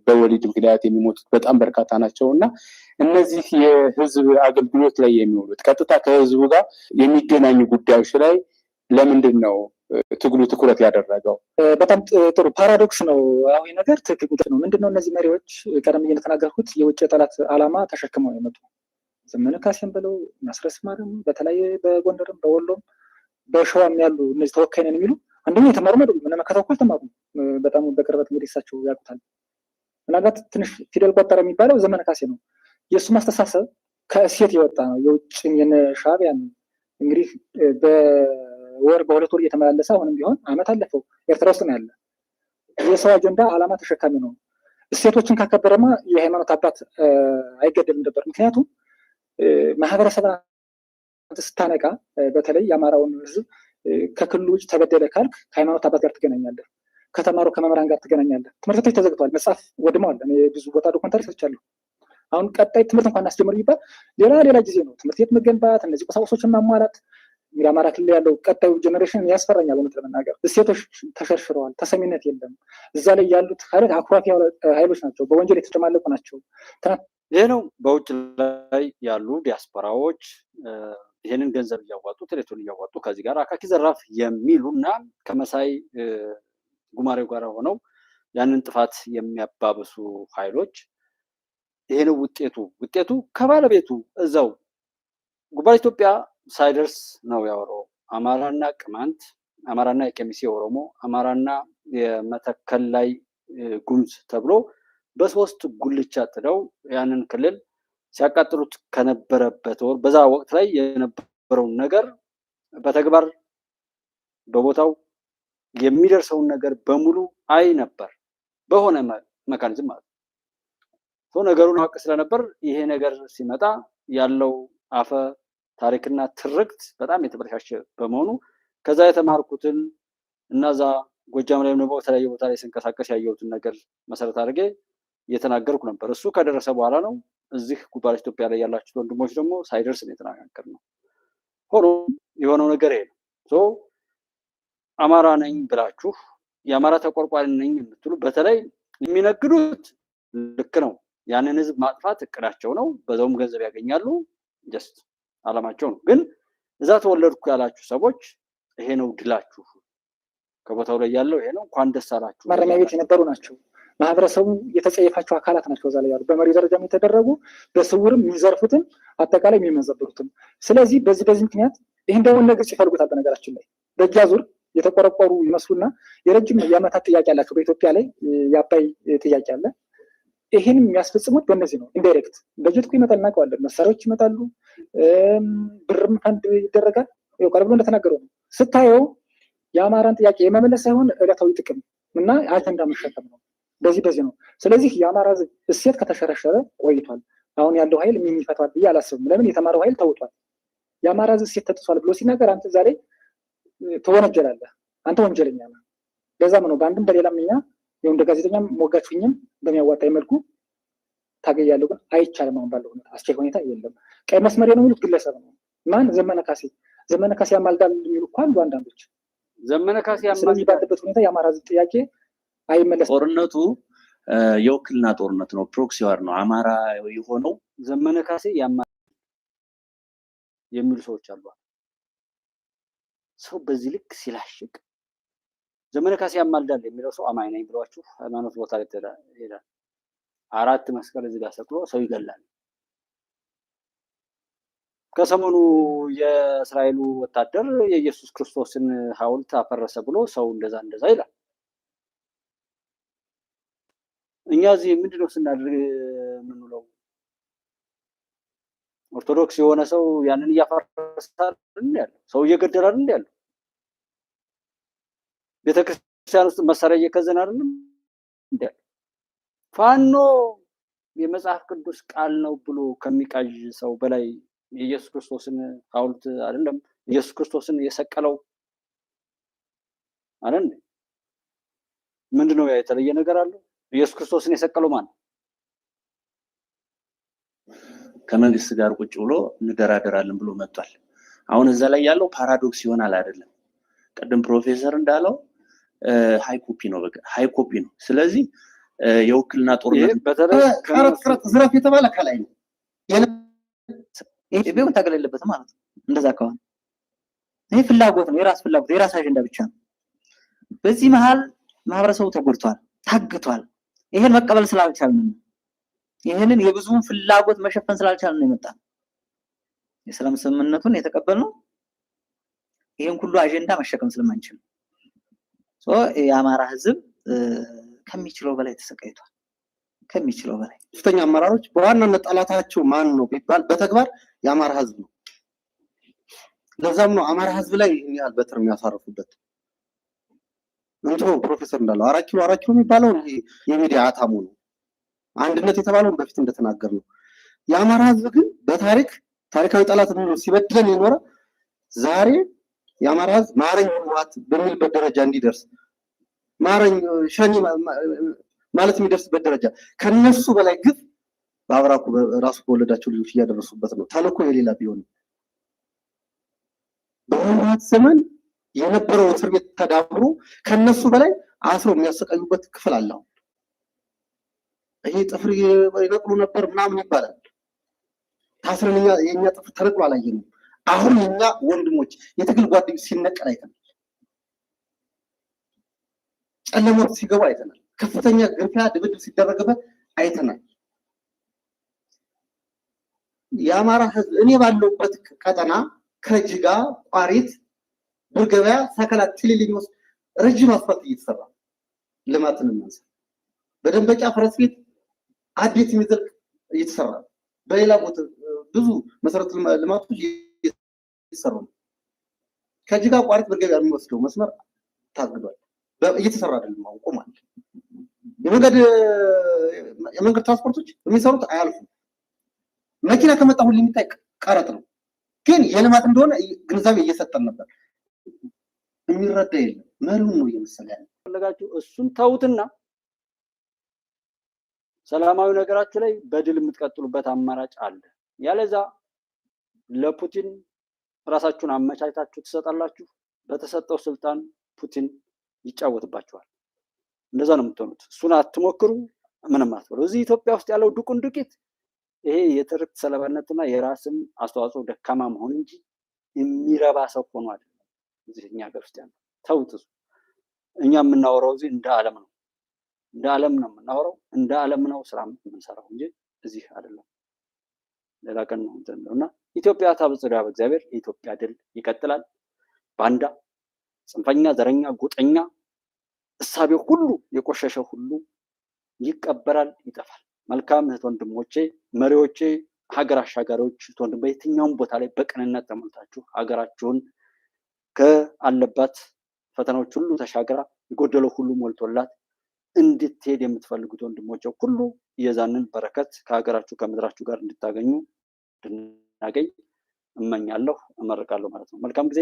በወሊድ ምክንያት የሚሞቱት በጣም በርካታ ናቸው እና እነዚህ የህዝብ አገልግሎት ላይ የሚውሉት ቀጥታ ከህዝቡ ጋር የሚገናኙ ጉዳዮች ላይ ለምንድን ነው ትግሉ ትኩረት ያደረገው? በጣም ጥሩ ፓራዶክስ ነው። አሁን ነገር ትክክል ነው። ምንድነው እነዚህ መሪዎች ቀደም እየተናገርኩት የውጭ ጠላት ዓላማ ተሸክመው የመጡ ዘመነ ካሴም ብለው ማስረስ ማረም በተለይ በጎንደርም በወሎም በሸዋም ያሉ እነዚህ ተወካይ ነን የሚሉ አንደኛ የተማሩ ነው። ምን መከታተል አልተማሩ በጣም በቅርበት እንግዲህ እሳቸው ያውቁታል። ምናልባት ትንሽ ፊደል ቆጠረ የሚባለው ዘመነ ካሴ ነው። የእሱ ማስተሳሰብ ከእሴት የወጣ ነው። የውጭን የነ ሻዕቢያን እንግዲህ በወር በ2 ወር እየተመላለሰ አሁንም ቢሆን አመት አለፈው ኤርትራ ውስጥ ነው ያለ። የሰው አጀንዳ ዓላማ ተሸካሚ ነው። እሴቶችን ካከበረማ የሃይማኖት አባት አይገደልም ነበር። ምክንያቱም ማህበረሰብ ስታነቃ በተለይ የአማራውን ህዝብ ከክልሉ ውጭ ተበደለ ካልክ ከሃይማኖት አባት ጋር ትገናኛለህ፣ ከተማሩ ከመምህራን ጋር ትገናኛለህ። ትምህርት ቤቶች ተዘግተዋል፣ መጽሐፍ ወድመዋል። እኔ ብዙ ቦታ ዶክመንታሪ ሰርቻለሁ። አሁን ቀጣይ ትምህርት እንኳን አስጀምሩ ይባል ሌላ ጊዜ ነው። ትምህርት ቤት መገንባት፣ እነዚህ ቁሳቁሶችን ማሟላት እንግዲህ አማራ ክልል ያለው ቀጣዩ ጀኔሬሽን ያስፈራኛል። እውነት ለመናገር እሴቶች ተሸርሽረዋል፣ ተሰሚነት የለም። እዛ ላይ ያሉት አኩራፊ ኃይሎች ናቸው፣ በወንጀል የተጨማለቁ ናቸው። ይሄ ነው በውጭ ላይ ያሉ ዲያስፖራዎች ይሄንን ገንዘብ እያዋጡ ቴሌቶን እያዋጡ ከዚህ ጋር አካኪ ዘራፍ የሚሉና ከመሳይ ጉማሬው ጋር ሆነው ያንን ጥፋት የሚያባብሱ ኃይሎች ይሄ ነው ውጤቱ ከባለቤቱ እዛው ጉባኤ ኢትዮጵያ ሳይደርስ ነው ያወራው። አማራና ቅማንት፣ አማራና የቀሚሴ ኦሮሞ፣ አማራና የመተከል ላይ ጉምዝ ተብሎ በ3 ጉልቻ ጥደው ያንን ክልል ሲያቃጥሉት ከነበረበት ወር በዛ ወቅት ላይ የነበረውን ነገር በተግባር በቦታው የሚደርሰውን ነገር በሙሉ አይ ነበር በሆነ መካኒዝም ማለት ነው። ነገሩን አውቅ ስለነበር ይሄ ነገር ሲመጣ ያለው አፈ ታሪክና ትርክት በጣም የተበላሸ በመሆኑ ከዛ የተማርኩትን እናዛ ጎጃም ላይ ነው በተለያየ ቦታ ላይ ስንቀሳቀስ ያየሁትን ነገር መሰረት አድርጌ እየተናገርኩ ነበር። እሱ ከደረሰ በኋላ ነው እዚህ ጉባኤ ኢትዮጵያ ላይ ያላችሁት ወንድሞች ደግሞ ሳይደርስ ነው የተናገርነው። ሆኖ የሆነው ነገር ይሄ ነው። አማራ ነኝ ብላችሁ የአማራ ተቆርቋሪ ነኝ የምትሉ በተለይ የሚነግዱት ልክ ነው። ያንን ህዝብ ማጥፋት እቅዳቸው ነው። በዛውም ገንዘብ ያገኛሉ። ጀስት አላማቸው ነው። ግን እዛ ተወለድኩ ያላችሁ ሰዎች ይሄ ነው ድላችሁ፣ ከቦታው ላይ ያለው ይሄ ነው፣ እንኳን ደስ አላችሁ። ማረሚያ ቤት የነበሩ ናቸው። ማህበረሰቡ የተጸየፋቸው አካላት ናቸው እዛ ላይ ያሉ፣ በመሪ ደረጃ የተደረጉ በስውርም የሚዘርፉትም አጠቃላይ የሚመዘብሩትም። ስለዚህ በዚህ ምክንያት ይህን ደግሞ ነገር ሲፈልጉታል። በነገራችን ላይ በእጅ አዙር የተቆረቆሩ ይመስሉና የረጅም የዓመታት ጥያቄ አላቸው። በኢትዮጵያ ላይ የአባይ ጥያቄ አለ። ይህን የሚያስፈጽሙት በእነዚህ ነው። ኢንዳይሬክት በጀት ይመጣል፣ እናውቀዋለን። መሳሪያዎች ይመጣሉ፣ ብርም ፈንድ ይደረጋል። ቀረብ ብሎ እንደተናገረው ነው። ስታየው የአማራን ጥያቄ የመመለስ ሳይሆን ዕለታዊ ጥቅም እና አጀንዳ መሸከም ነው። በዚህ ነው። ስለዚህ የአማራ እሴት ከተሸረሸረ ቆይቷል። አሁን ያለው ኃይል የሚፈታዋል ብዬ አላስብም። ለምን? የተማረው ኃይል ተውጧል። የአማራ እሴት ተጥሷል ብሎ ሲናገር አንተ ዛሬ ትወነጀላለህ፣ አንተ ወንጀለኛ ነህ። ለዛም ነው በአንድም በሌላም እኛ እንደ ጋዜጠኛም ሞጋችሁኝም በሚያዋጣኝ መልኩ ታገያለሁ። ግን አይቻልም። አሁን ባለው ሁኔታ አስቻይ ሁኔታ የለም። ቀይ መስመር ነው የሚሉት ግለሰብ ነው። ማን? ዘመነ ካሴ ያማልዳል የሚሉ እኮ አሉ አንዳንዶች። ዘመነ ካሴ ያማልዳል ባለበት ሁኔታ የአማራ ህዝብ ጥያቄ አይመለስም። ጦርነቱ የውክልና ጦርነት ነው፣ ፕሮክሲ ዋር ነው። አማራ የሆነው ዘመነ ካሴ ያማልዳል የሚሉ ሰዎች አሉ። ሰው በዚህ ልክ ሲላሽቅ ዘመነ ካሴ ያማልዳል የሚለው ሰው አማኝ ነኝ ብሏችሁ ሃይማኖት ቦታ ላይ ይሄዳል። 4 መስቀል እዚህ ጋር ሰቅሎ ሰው ይገላል። ከሰሞኑ የእስራኤሉ ወታደር የኢየሱስ ክርስቶስን ሐውልት አፈረሰ ብሎ ሰው እንደዛ ይላል። እኛ እዚህ ምንድነው ስናደርግ የምንውለው? ኦርቶዶክስ የሆነ ሰው ያንን እያፈረሰ ያለው ሰው እየገደለ አይደል ያለው? ቤተክርስቲያን ውስጥ መሳሪያ እየከዘን አይደለም እንዴ? ፋኖ የመጽሐፍ ቅዱስ ቃል ነው ብሎ ከሚቃዥ ሰው በላይ የኢየሱስ ክርስቶስን ሐውልት አይደለም ኢየሱስ ክርስቶስን የሰቀለው አይደል? ምንድነው ያ የተለየ ነገር አለው? ኢየሱስ ክርስቶስን የሰቀለው ማን? ከመንግስት ጋር ቁጭ ብሎ እንደራደራለን ብሎ መጥቷል። አሁን እዛ ላይ ያለው ፓራዶክስ ይሆናል አይደለም? ቀደም ፕሮፌሰር እንዳለው ሃይ ኮፒ ነው። ስለዚህ የውክልና ጦርነት በተለይ ከረት ዝረፍ የተባለ ከላይ ነው ቢሆን ታገል የለበትም ማለት ነው። እንደዛ ከሆነ ይሄ ፍላጎት ነው፣ የራስ ፍላጎት፣ የራስ አጀንዳ ብቻ ነው። በዚህ መሃል ማህበረሰቡ ተጎድቷል፣ ታግቷል። ይሄን መቀበል ስላልቻልን ነው። ይሄንን የብዙውን ፍላጎት መሸፈን ስላልቻልን ነው የመጣው። የሰላም ስምምነቱን የተቀበልነው ይሄን ሁሉ አጀንዳ መሸከም ስለማንችል የአማራ ህዝብ ከሚችለው በላይ ተሰቃይቷል። ከሚችለው በላይ ከፍተኛ አመራሮች በዋናነት ጠላታቸው ማን ነው ቢባል በተግባር የአማራ ህዝብ ነው። ለዛም ነው አማራ ህዝብ ላይ ይሄን ያህል በትር የሚያሳርፉበት። እንትኑ ፕሮፌሰር እንዳለው 4 ኪሎ የሚባለው ይሄ የሚዲያ አታሙ ነው። አንድነት የተባለውን በፊት እንደተናገር ነው። የአማራ ህዝብ ግን ታሪካዊ ጠላት ነው ሲበድለን የኖረ ዛሬ የአማራ ህዝብ ማረኝ ህወሓት በሚልበት ደረጃ እንዲደርስ ማረኝ ሸኒ ማለት የሚደርስበት ደረጃ ከነሱ በላይ ግፍ በአብራኩ ራሱ በወለዳቸው ልጆች እያደረሱበት ነው። ተልእኮ የሌላ ቢሆን በህወሓት ዘመን የነበረው እስር ቤት ተዳብሮ ከነሱ በላይ አስሮ የሚያሰቃዩበት ክፍል አለው። ይሄ ጥፍር ይነቅሉ ነበር ምናምን ይባላል። ታስረን የኛ ጥፍር ተነቅሎ አላየንም። አሁን የኛ ወንድሞች የትግል ጓደኞች ሲነቀል አይተናል። ጨለማው ሲገባ አይተናል። ከፍተኛ ግርፊያ ድብድብ ሲደረግበት አይተናል። የአማራ ህዝብ እኔ ባለውበት ቀጠና ከጅጋ ቋሪት ብርገበያ ሰከላ ትልልኝ ውስጥ ረጅም አስፋልት እየተሰራ ልማትን እናንሳ። በደንበጫ ፈረስ ቤት አዲስ የሚዘልቅ እየተሰራ በሌላ ቦታ ብዙ መሰረተ ልማቶች እየተሰሩ ነው። ከጅጋ ቋሪት ብርገበያ የሚወስደው መስመር ታግዷል። እየተሰራ አይደለም አውቆ ማለት የመንገድ ትራንስፖርቶች የሚሰሩት አያልፉም። መኪና ከመጣ ሁሉ የሚታይ ቀረጥ ነው። ግን የልማት እንደሆነ ግንዛቤ እየሰጠን ነበር። የሚረዳ የለም። መሪውን ነው እየመሰለ ያለ። ፈለጋችሁ እሱን ተውትና ሰላማዊ ነገራችሁ ላይ በድል የምትቀጥሉበት አማራጭ አለ። ያለዛ ለፑቲን ራሳችሁን አመቻችታችሁ ትሰጣላችሁ። በተሰጠው ስልጣን ፑቲን ይጫወትባችኋል። እንደዛ ነው የምትሆኑት። እሱን አትሞክሩ፣ ምንም አትበሉ። እዚህ ኢትዮጵያ ውስጥ ያለው ዱቁን ዱቄት ይሄ የትርክት ሰለባነትና የራስን አስተዋጽኦ ደካማ መሆን እንጂ የሚረባ ሰው ሆኖ አይደለም። እዚህ እኛ ሀገር ውስጥ ያለው ተውት። እኛ የምናወራው እዚህ እንደ ዓለም ነው፣ እንደ ዓለም ነው የምናወራው፣ እንደ ዓለም ነው ስራ የምንሰራው እንጂ እዚህ አይደለም። ሌላ ቀን ነው እና ኢትዮጵያ ታብጽዳ በእግዚአብሔር። የኢትዮጵያ ድል ይቀጥላል። ባንዳ፣ ጽንፈኛ፣ ዘረኛ፣ ጎጠኛ እሳቤ ሁሉ የቆሸሸ ሁሉ ይቀበራል፣ ይጠፋል። መልካም እህት ወንድሞቼ፣ መሪዎቼ፣ ሀገር አሻጋሪዎች እህት ወንድም በየትኛውም ቦታ ላይ በቅንነት ተሞልታችሁ ሀገራችሁን ከአለባት ፈተናዎች ሁሉ ተሻግራ የጎደለው ሁሉ ሞልቶላት እንድትሄድ የምትፈልጉት ወንድሞቼ ሁሉ የዛንን በረከት ከሀገራችሁ ከምድራችሁ ጋር እንድታገኙ እንድናገኝ እመኛለሁ፣ እመርቃለሁ ማለት ነው። መልካም ጊዜ።